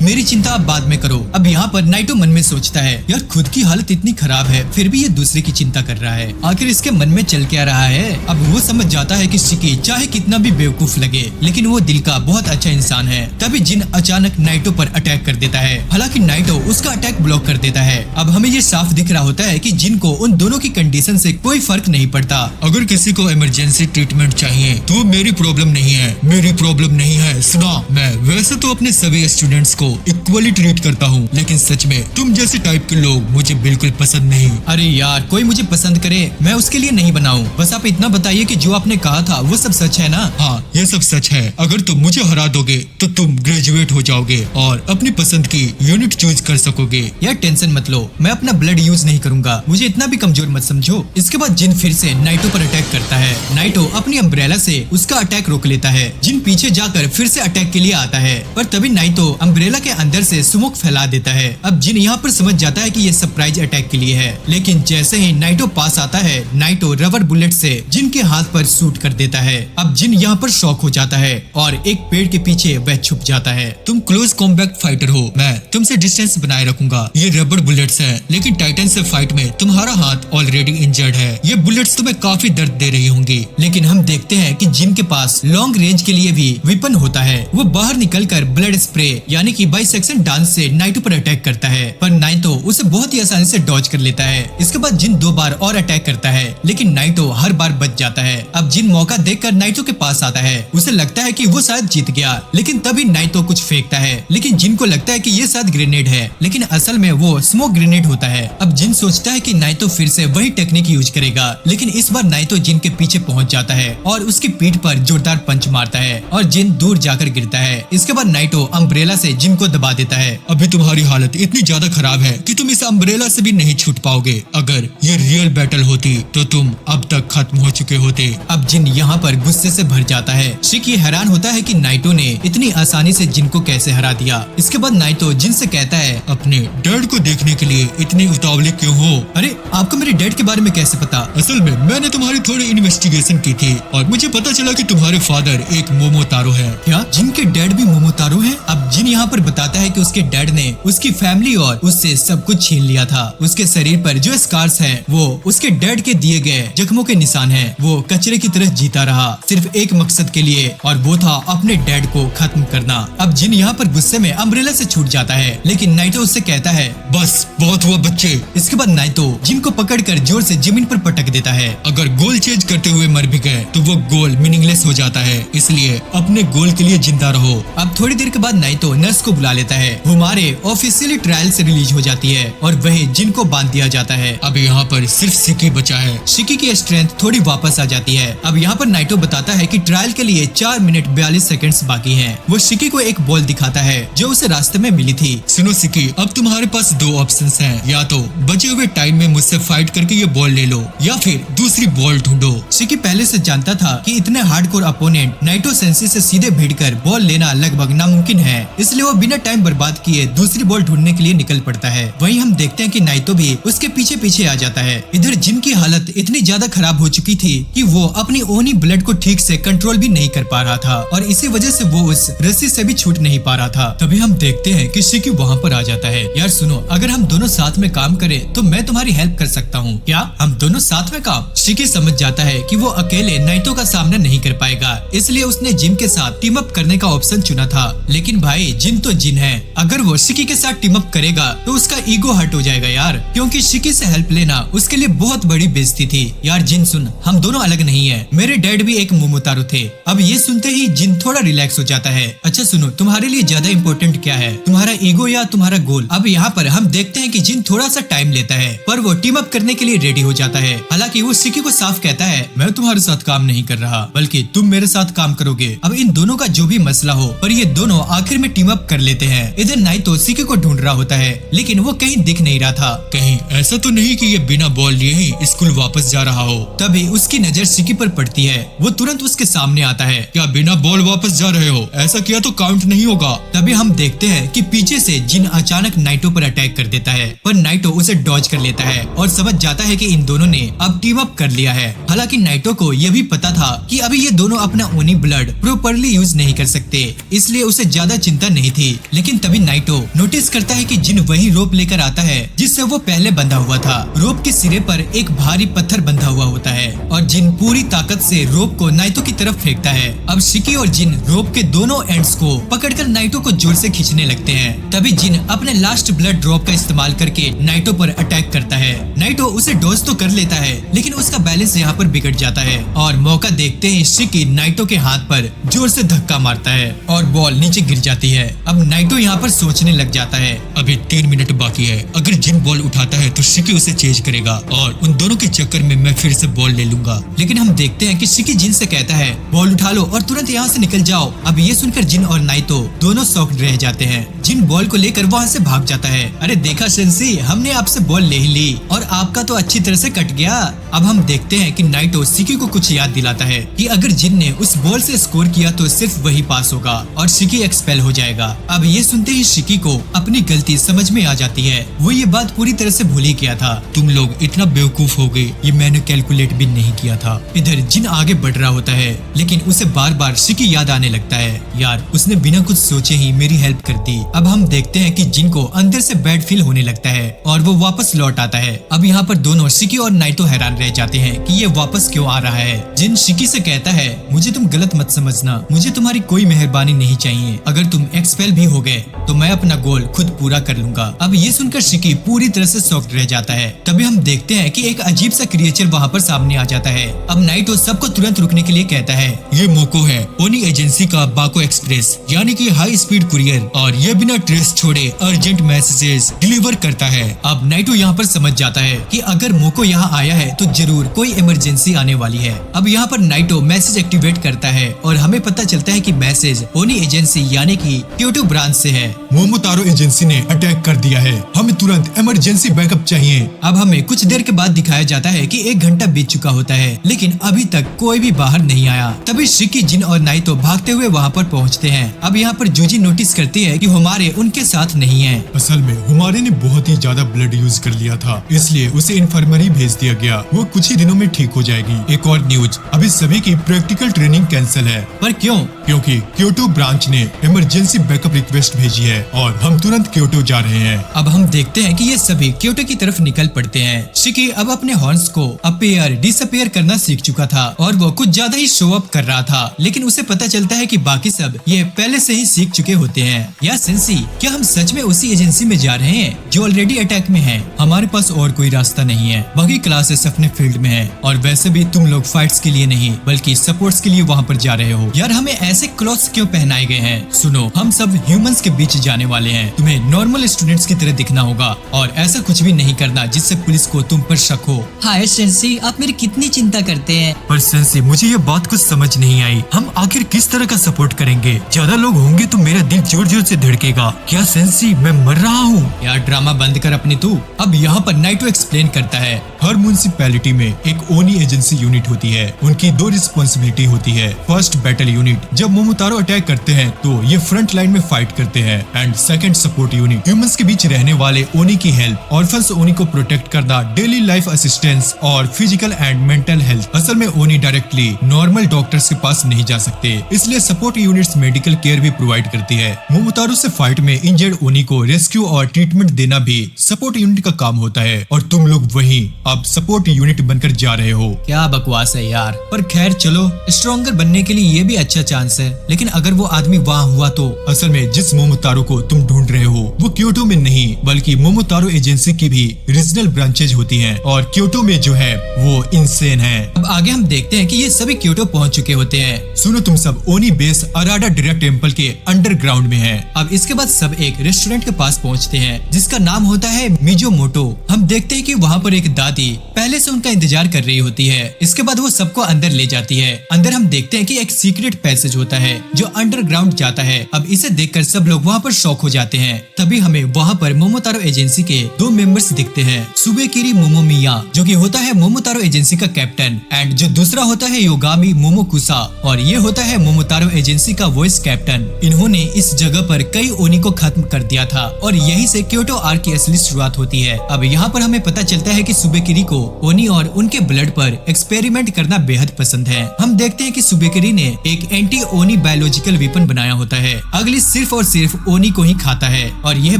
मेरी चिंता आप बाद में करो। अब यहाँ पर नाइटो मन में सोचता है यार खुद की हालत इतनी खराब है फिर भी ये दूसरे की चिंता कर रहा है, आखिर इसके मन में चल क्या रहा है। अब वो समझ जाता है कि शिकी चाहे कितना भी बेवकूफ लगे लेकिन वो दिल का बहुत अच्छा इंसान है। तभी जिन अचानक नाइटो पर अटैक कर देता है, हालांकि नाइटो उसका अटैक ब्लॉक कर देता है। अब हमें ये साफ दिख रहा होता है कि जिन को उन दोनों की कंडीशन से कोई फर्क नहीं पड़ता। अगर किसी को इमरजेंसी ट्रीटमेंट चाहिए तो मेरी प्रॉब्लम नहीं है, मेरी प्रॉब्लम नहीं है। सुना, मैं वैसे तो अपने सभी स्टूडेंट्स को इक्वली ट्रीट करता हूँ, लेकिन सच में तुम जैसे टाइप के लोग मुझे बिल्कुल पसंद नहीं। अरे यार, कोई मुझे पसंद करे मैं उसके लिए नहीं बनाऊं। बस आप इतना बताइए कि जो आपने कहा था वो सब सच है ना? हाँ, ये सब सच है। अगर तुम मुझे हरा दोगे तो तुम ग्रेजुएट हो जाओगे और अपनी पसंद की यूनिट चूज कर सकोगे। यार टेंशन मत लो, मैं अपना ब्लड यूज नहीं करूंगा, मुझे इतना भी कमजोर मत समझो। इसके बाद जिन फिर से नाइटो पर अटैक करता है। नाइटो अपनी अम्ब्रेला से उसका अटैक रोक लेता है। जिन पीछे जाकर फिर से अटैक के लिए आता है, पर तभी नाइटो अम्ब्रेला के अंदर से स्मोक फैला देता है। अब जिन यहाँ पर समझ जाता है कि ये सरप्राइज अटैक के लिए है, लेकिन जैसे ही नाइटो पास आता है, नाइटो रबर बुलेट से जिन के हाथ पर शूट कर देता है। अब जिन यहाँ पर शॉक हो जाता है और एक पेड़ के पीछे वह छुप जाता है। तुम क्लोज कॉम्बैट फाइटर हो, मैं तुमसे डिस्टेंस बनाए रखूंगा। ये रबर बुलेट्स हैं, लेकिन टाइटन से फाइट में तुम्हारा हाथ ऑलरेडी इंजर्ड है। ये बुलेट्स तुम्हें काफी दर्द दे रही होंगी। लेकिन हम देखते हैं कि जिन के पास लॉन्ग रेंज के लिए भी वेपन होता है। वो बाहर निकलकर ब्लड स्प्रे यानी कि बाइसेक्शन डांस से नाइटो पर अटैक करता है, पर नाइटो उसे बहुत ही आसानी से डॉज कर लेता है। इसके बाद जिन 2 बार और अटैक करता है, लेकिन नाइटो हर बार बच जाता है। अब जिन मौका देखकर नाइटो के पास आता है, उसे लगता है कि वो शायद जीत गया, लेकिन तभी नाइटो कुछ फेंकता है। लेकिन जिन को लगता है कि ये शायद ग्रेनेड है, लेकिन असल में वो स्मोक ग्रेनेड होता है। अब जिन सोचता है कि नाइटो फिर से वही टेक्निक यूज करेगा, लेकिन इस बार नाइटो जिन के पीछे पहुंच जाता है और उसकी पीठ पर जोरदार पंच मारता है और जिन दूर जाकर गिरता है। इसके बाद नाइटो अम्ब्रेला से जिन को दबा देता है। अभी तुम्हारी हालत इतनी ज्यादा खराब है कि तुम इस अम्ब्रेला से भी नहीं छूट पाओगे। अगर ये रियल बैटल होती तो तुम अब तक खत्म हो चुके होते। अब जिन यहाँ पर गुस्से से भर जाता है। शिकी हैरान होता है कि नाइटो ने इतनी आसानी से जिन को कैसे हरा दिया। इसके बाद नाइटो जिन से कहता है, अपने डैड को देखने के लिए इतने उतावले क्यों हो? अरे आपको मेरे डैड के बारे में कैसे पता? असल में मैंने तुम्हारी थोड़ी इन्वेस्टिगेशन की थी और मुझे पता चला कि तुम्हारे फादर एक मोमोतारो है। क्या जिन के डैड भी मोमोतारो हैं? अब जिन यहाँ पर बताता है कि उसके डैड ने उसकी फैमिली और उससे सब कुछ छीन लिया था। उसके शरीर पर जो स्कार्स हैं, वो उसके डैड के दिए गए जख्मों के निशान हैं। वो कचरे की तरह जीता रहा सिर्फ एक मकसद के लिए, और वो था अपने डैड को खत्म करना। अब जिन यहाँ पर गुस्से में अम्ब्रेला से छूट जाता है, लेकिन नाइटो उससे कहता है, बस बहुत हुआ बच्चे। इसके बाद नाइटो जिन को पकड़कर जोर से जमीन पर पटक देता है। अगर गोल चेंज करते हुए मर भी गए तो वो गोल मीनिंगलेस हो जाता है, इसलिए अपने गोल के लिए जिंदा रहो। अब थोड़ी देर के बाद नाइटो नर्स को बुला लेता है। हुमारे ऑफिशियली ट्रायल से रिलीज हो जाती है और वही जिन को बांध दिया जाता है। अब यहाँ पर सिर्फ शिकी बचा है। शिकी की स्ट्रेंथ थोड़ी वापस आ जाती है। अब यहाँ पर नाइटो बताता है कि ट्रायल के लिए 4 मिनट 42 सेकंड्स बाकी हैं। वो शिकी को एक बॉल दिखाता है जो उसे रास्ते में मिली थी। सुनो शिकी, अब तुम्हारे पास 2 ऑप्शंस हैं, या तो बचे हुए टाइम में मुझसे फाइट करके ये बॉल ले लो, या फिर दूसरी बॉल ढूंढो। शिकी पहले से जानता था कि इतने हार्डकोर अपोनेंट नाइटो सेंसी से सीधे भिड़कर बॉल लेना लगभग नामुमकिन है, इसलिए वो बिना टाइम बर्बाद किए दूसरी बॉल ढूंढने के लिए निकल पड़ता है। वहीं हम देखते हैं कि नाइटो भी उसके पीछे पीछे आ जाता है। इधर जिन की हालत इतनी ज्यादा खराब हो चुकी थी कि वो अपनी ओनी ब्लड को ठीक से कंट्रोल भी नहीं कर पा रहा था, और इसी वजह से वो उस रस्सी से भी छूट नहीं पा रहा था। तभी हम देखते हैं कि शिकी वहाँ पर आ जाता है। यार सुनो, अगर हम दोनों साथ में काम करें तो मैं तुम्हारी हेल्प कर सकता हूँ। क्या हम दोनों साथ में काम? शिकी समझ जाता है कि वो अकेले नाइटो का सामना नहीं कर पाएगा, इसलिए उसने जिन के साथ टीम अप करने का ऑप्शन चुना था। लेकिन भाई जिन तो जिन है, अगर वो शिकी के साथ टीम अप करेगा तो उसका ईगो हर्ट हो जाएगा यार, क्योंकि शिकी से हेल्प लेना उसके लिए बहुत बड़ी बेइज्जती थी। यार जिन सुन, हम दोनों अलग नहीं है, मेरे डैड भी एक मोमोतारो थे। अब ये सुनते ही जिन थोड़ा रिलैक्स हो जाता है। अच्छा सुनो, तुम्हारे लिए ज्यादा इम्पोर्टेंट क्या है, तुम्हारा ईगो या तुम्हारा गोल? अब यहाँ पर हम देखते हैं कि जिन थोड़ा सा टाइम लेता है, पर वो टीम अप करने के लिए रेडी हो जाता है। हालांकि वो शिकी को साफ कहता है, मैं तुम्हारे साथ काम नहीं कर रहा, बल्कि तुम मेरे साथ काम करोगे। अब इन दोनों का जो भी मसला हो, पर ये दोनों आखिर में टीम अप कर लेते हैं। इधर नाइटो शिकी को ढूंढ रहा होता है, लेकिन वो कहीं दिख नहीं रहा था। कहीं ऐसा तो नहीं कि ये बिना बॉल लिए ही स्कूल वापस जा रहा हो? तभी उसकी नजर शिकी पर पड़ती है। वो तुरंत उसके सामने आता है। क्या बिना बॉल वापस जा रहे हो? ऐसा किया तो काउंट नहीं होगा। तभी हम देखते हैं कि पीछे से जिन अचानक नाइटो पर अटैक कर देता है, पर नाइटो उसे डॉज कर लेता है और समझ जाता है कि इन दोनों ने अब टीम अप कर लिया है। हालांकि नाइटो को यह भी पता था कि अभी ये दोनों अपना ओनी ब्लड प्रॉपर्ली यूज नहीं कर सकते, इसलिए उसे ज्यादा चिंता नहीं थी। लेकिन तभी नाइटो नोटिस करता है कि जिन वही रोप लेकर आता है जिससे वो पहले बंधा हुआ था। रोप के सिरे पर एक भारी पत्थर बंधा हुआ होता है और जिन पूरी ताकत से रोप को नाइटो की तरफ फेंकता है। अब शिकी और जिन रोप के दोनों एंड्स को पकड़कर नाइटो को जोर से खींचने लगते हैं। तभी जिन अपने लास्ट ब्लड ड्रॉप का इस्तेमाल करके नाइटो पर अटैक करता है। नाइटो उसे डॉज तो कर लेता है, लेकिन उसका बैलेंस यहाँ पर बिगड़ जाता है और मौका देखते ही शिकी नाइटो के हाथ पर जोर से धक्का मारता है और बॉल नीचे गिर जाती है। अब नाइटो यहाँ पर सोचने लग जाता है, अभी 3 मिनट बाकी है। अगर जिन बॉल उठाता है तो शिकी उसे चेंज करेगा और उन दोनों के चक्कर में मैं फिर से बॉल ले लूंगा। लेकिन हम देखते हैं कि शिकी जिन से कहता है, बॉल उठा लो और तुरंत यहाँ से निकल जाओ। अब ये सुनकर जिन और नाइटो दोनों शॉक्ड रह जाते हैं। जिन बॉल को लेकर वहाँ से भाग जाता है। अरे देखा सेंसी, हमने आपसे बॉल ले ही ली और आपका तो अच्छी तरह से कट गया। अब हम देखते हैं कि नाइटो शिकी को कुछ याद दिलाता है कि अगर जिन ने उस बॉल से स्कोर किया तो सिर्फ वही पास होगा और शिकी एक्सपेल हो जाएगा। अब ये सुनते ही शिकी को अपनी गलती समझ में आ जाती है। वो ये बात पूरी तरह से भूल ही गया था। तुम लोग इतना बेवकूफ हो गए, ये मैंने कैलकुलेट भी नहीं किया था। इधर जिन आगे बढ़ रहा होता है, लेकिन उसे बार बार शिकी याद आने लगता है। यार उसने बिना कुछ सोचे ही मेरी हेल्प कर दी। अब हम देखते हैं कि जिन को अंदर से बैड फील होने लगता है और वो वापस लौट आता है। अब यहाँ पर दोनों शिकी और नाइटो हैरान रह जाते हैं कि ये वापस क्यों आ रहा है। जिन शिकी से कहता है, मुझे तुम गलत मत समझना, मुझे तुम्हारी कोई मेहरबानी नहीं चाहिए। अगर तुम एक्सपेल भी हो गए तो मैं अपना गोल खुद पूरा कर लूंगा। अब ये सुनकर शिकी पूरी तरह से शॉक्ड रह जाता है। तभी हम देखते हैं कि एक अजीब सा क्रिएचर वहाँ पर सामने आ जाता है। अब नाइटो सबको तुरंत रुकने के लिए कहता है, ये मोको है, ओनी एजेंसी का बाको एक्सप्रेस, यानी कि हाई स्पीड कुरियर, और ये बिना ट्रेस छोड़े अर्जेंट मैसेजेस डिलीवर करता है। अब नाइटो यहाँ पर समझ जाता है कि अगर मोको यहाँ आया है तो जरूर कोई इमरजेंसी आने वाली है। अब यहाँ पर नाइटो मैसेज एक्टिवेट करता है और हमें पता चलता है कि मैसेज ओनी एजेंसी यानी कि क्योटो ब्रास चांस से है। मोमोतारो एजेंसी ने अटैक कर दिया है, हमें तुरंत इमरजेंसी बैकअप चाहिए। अब हमें कुछ देर के बाद दिखाया जाता है कि 1 घंटा बीत चुका होता है, लेकिन अभी तक कोई भी बाहर नहीं आया। तभी शिकी, जिन और नाइतो भागते हुए वहाँ पर पहुँचते हैं। अब यहाँ पर जूजी नोटिस करती है कि हुमारे उनके साथ नहीं है। असल में हुमारे ने बहुत ही ज्यादा ब्लड यूज कर लिया था, इसलिए उसे इन्फर्मरी भेज दिया गया। वो कुछ ही दिनों में ठीक हो जाएगी। एक और न्यूज, अभी सभी की प्रैक्टिकल ट्रेनिंग कैंसिल है। पर क्यों? क्योंकि क्योटो ब्रांच ने इमरजेंसी बैकअप रिक्वेस्ट भेजी है और हम तुरंत क्योटो जा रहे हैं। अब हम देखते हैं कि ये सभी क्योटो की तरफ निकल पड़ते हैं। शिकी अब अपने हॉर्न्स को अपीयर डिसअपीयर करना सीख चुका था और वो कुछ ज्यादा ही शो अप कर रहा था, लेकिन उसे पता चलता है कि बाकी सब ये पहले से ही सीख चुके होते हैं। या सेंसी, क्या हम सच में उसी एजेंसी में जा रहे हैं जो ऑलरेडी अटैक में है? हमारे पास और कोई रास्ता नहीं है। बाकी क्लासेस अपने फील्ड में है और वैसे भी तुम लोग फाइट्स के लिए नहीं बल्कि सपोर्ट्स के लिए वहाँ पर जा रहे हो। यार हमें ऐसे क्लॉथ्स क्यों पहनाए गए हैं? सुनो, हम सब ह्यूमंस के बीच जाने वाले हैं। तुम्हें नॉर्मल स्टूडेंट्स की तरह दिखना होगा और ऐसा कुछ भी नहीं करना जिससे पुलिस को तुम पर शक हो। हाय सेंसी, आप मेरी कितनी चिंता करते हैं। पर सेंसी, मुझे ये बात कुछ समझ नहीं आई। हम आखिर किस तरह का सपोर्ट करेंगे? ज्यादा लोग होंगे तो मेरा दिल जोर जोर से धड़केगा। क्या सेंसी, मैं मर रहा हूँ? यार ड्रामा बंद कर अपनी तू। अब यहाँ पर नाइटो एक्सप्लेन करता है। हर म्युनिसिपैलिटी में एक ओनी एजेंसी यूनिट होती है। उनकी 2 रिस्पॉन्सिबिलिटी होती है। फर्स्ट, बैटल यूनिट, जब मोमोतारो अटैक करते हैं तो ये फ्रंट लाइन में फाइट करते हैं। And second, support unit, humans के बीच रहने वाले ओनी की हेल्प, ऑर्फन्स ओनी को प्रोटेक्ट करना, डेली लाइफ असिस्टेंस और फिजिकल एंड मेंटल हेल्थ। असल में ओनी डायरेक्टली नॉर्मल डॉक्टर्स के पास नहीं जा सकते, इसलिए सपोर्ट यूनिट्स मेडिकल केयर भी प्रोवाइड करती है। मोमोतारो से फाइट में इंजर्ड ओनी को रेस्क्यू और ट्रीटमेंट देना भी सपोर्ट यूनिट का काम होता है। और तुम लोग वहीं अब सपोर्ट यूनिट बनकर जा रहे हो। क्या बकवास है यार। पर खैर चलो, स्ट्रॉन्गर बनने के लिए ये भी अच्छा चांस है, लेकिन अगर वो आदमी वहाँ हुआ तो? असल में जिस मोमोतारो को तुम ढूंढ रहे हो वो क्योटो में नहीं बल्कि मोमोतारो एजेंसी की भी रीजनल ब्रांचेज होती हैं और क्योटो में जो है वो इनसेन है। अब आगे हम देखते हैं कि ये सभी क्योटो पहुंच चुके होते हैं। सुनो, तुम सब ओनी बेस अराडा डायरेक्ट टेम्पल के अंडरग्राउंड में है। अब इसके बाद सब एक रेस्टोरेंट के पास पहुंचते हैं जिसका नाम होता है मिजोमोटो। हम देखते हैं कि वहाँ पर एक दादी पहले से उनका इंतजार कर रही होती है। इसके बाद वो सबको अंदर ले जाती है। अंदर हम देखते हैं कि एक सीक्रेट पैसेज होता है जो अंडरग्राउंड जाता है। अब इसे देखकर सब लोग वहाँ पर शॉक हो जाते हैं। तभी हमें वहाँ पर मोमोतारो एजेंसी के 2 मेंबर्स दिखते हैं, सुबेकिरी मोमोमिया जो कि होता है मोमोतारो एजेंसी का कैप्टन, एंड जो दूसरा होता है योगामी मोमोकुसा और ये होता है मोमोतारो एजेंसी का वॉइस कैप्टन। इन्होंने इस जगह पर कई ओनी को खत्म कर दिया था और यहीं से क्योटो आर्क की असली शुरुआत होती है। अब यहाँ पर हमें पता चलता है कि सुबेकिरी को ओनी और उनके ब्लड पर एक्सपेरिमेंट करना बेहद पसंद है। हम देखते हैं कि सुबेकिरी ने एक एंटी ओनी बायोलॉजिकल वेपन बनाया होता है। अगली सिर्फ और सिर्फ ओनी को ही खाता है और यह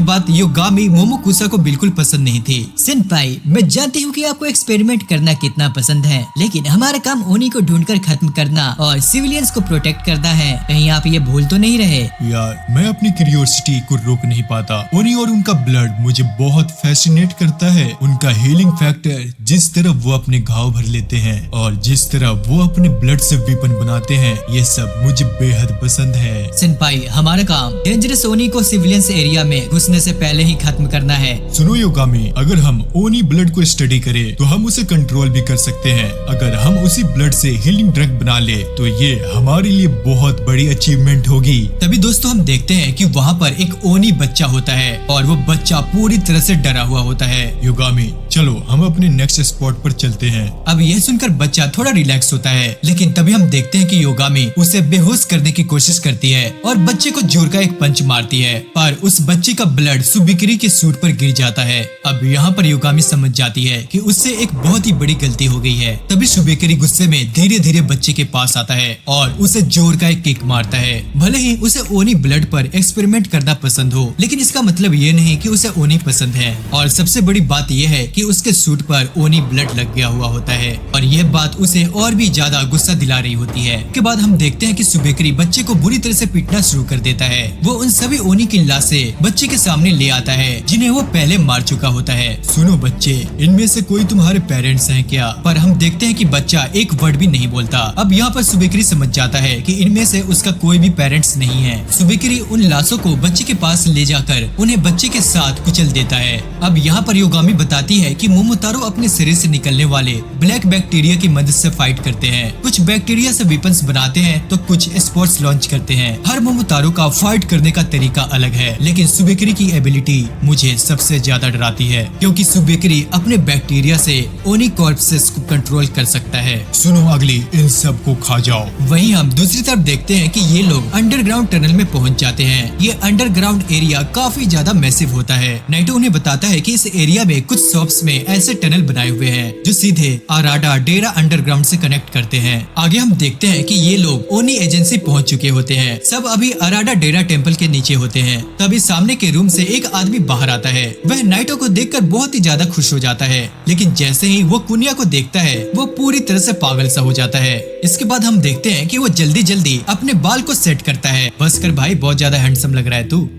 बात योगामी मोमोकुसा को बिल्कुल पसंद नहीं थी। सेनपाई, मैं जानती हूँ कि आपको एक्सपेरिमेंट करना कितना पसंद है, लेकिन हमारा काम ओनी को ढूंढकर खत्म करना और सिविलियंस को प्रोटेक्ट करना है। कहीं आप ये भूल तो नहीं रहे? यार मैं अपनी क्यूरियोसिटी को रोक नहीं पाता। ओनी और उनका ब्लड मुझे बहुत फैसिनेट करता है। उनका हीलिंग फैक्टर, जिस तरह वो अपने घाव भर लेते हैं और जिस तरह वो अपने ब्लड से वेपन बनाते हैं, ये सब मुझे बेहद पसंद है। सेनपाई, हमारा काम डेंजरस ओनी को सिविलियंस एरिया में घुसने से पहले ही खत्म करना है। सुनो योगामी, अगर हम ओनी ब्लड को स्टडी करें तो हम उसे कंट्रोल भी कर सकते हैं। अगर हम उसी ब्लड से हीलिंग ड्रग बना ले तो ये हमारे लिए बहुत बड़ी अचीवमेंट होगी। तभी दोस्तों हम देखते हैं कि वहाँ पर एक ओनी बच्चा होता है और वो बच्चा पूरी तरह से डरा हुआ होता है। योगामी, चलो हम अपने नेक्स्ट स्पॉट पर चलते हैं। अब यह सुनकर बच्चा थोड़ा रिलैक्स होता है, लेकिन तभी हम देखते हैं कि योगामी उसे बेहोश करने की कोशिश करती है और बच्चे को जोर का एक पंच मारती है, पर उस बच्चे का ब्लड सुबिकिरी के सूट पर गिर जाता है। अब यहाँ पर योगामी समझ जाती है कि उससे एक बहुत ही बड़ी गलती हो गई है। तभी सुबिकिरी गुस्से में धीरे धीरे बच्चे के पास आता है और उसे जोर का एक किक मारता है। भले ही उसे ओनी ब्लड पर एक्सपेरिमेंट करना पसंद हो, लेकिन इसका मतलब ये नहीं कि उसे ओनी पसंद है। और सबसे बड़ी बात यह है कि उसके सूट पर ओनी ब्लड लग गया हुआ होता है और यह बात उसे और भी ज्यादा गुस्सा दिला रही होती है। के बाद हम देखते हैं कि सुबेकिरी बच्चे को बुरी तरह से पीटना शुरू कर देता है। वो उन सभी ओनी की लाशें बच्चे के सामने ले आता है जिन्हें वो पहले मार चुका होता है। सुनो बच्चे, इनमें से कोई तुम्हारे पेरेंट्स हैं क्या? पर हम देखते हैं कि बच्चा एक वर्ड भी नहीं बोलता। अब यहाँ पर सुबेकिरी समझ जाता है कि इनमें से उसका कोई भी पेरेंट्स नहीं है। सुबेकिरी उन लाशों को बच्चे के पास ले जाकर उन्हें बच्चे के साथ कुचल देता है। अब यहाँ पर योगामी बताती है कि मोमोतारो अपने शरीर शरीर से निकलने वाले ब्लैक बैक्टीरिया की मदद से फाइट करते हैं। कुछ बैक्टीरिया से वेपन्स बनाते हैं तो कुछ स्पोर्ट्स लॉन्च करते हैं। हर मोमोतारो का फाइट करने का तरीका अलग है, लेकिन सुबेकरी की एबिलिटी मुझे सबसे ज्यादा डराती है, क्योंकि सुबेकरी अपने बैक्टीरिया से ओनी कॉर्प्सेस को कंट्रोल कर सकता है। सुनो अगली, इन सब को खा जाओ। वहीं हम दूसरी तरफ देखते हैं कि ये लोग अंडरग्राउंड टनल में पहुंच जाते हैं। ये अंडरग्राउंड एरिया काफी ज्यादा मैसिव होता है। नाइटो उन्हें बताता है कि इस एरिया में कुछ शॉप्स में ऐसे टनल बनाए हुए हैं जो सीधे आराडा डेरा अंडरग्राउंड से कनेक्ट करते हैं। आगे हम देखते हैं कि ये लोग ओनी एजेंसी पहुंच चुके होते हैं। सब अभी आराडा डेरा टेम्पल के नीचे होते हैं। तभी सामने के रूम से एक आदमी बाहर आता है। वह नाइटो को देखकर बहुत ही ज्यादा खुश हो जाता है, लेकिन जैसे ही वो कुनिया को देखता है वो पूरी तरह से पागल सा हो जाता है। इसके बाद हम देखते हैं कि वो जल्दी जल्दी अपने बाल को सेट करता है। बस कर भाई, बहुत ज्यादा हैंडसम लग रहा है तू।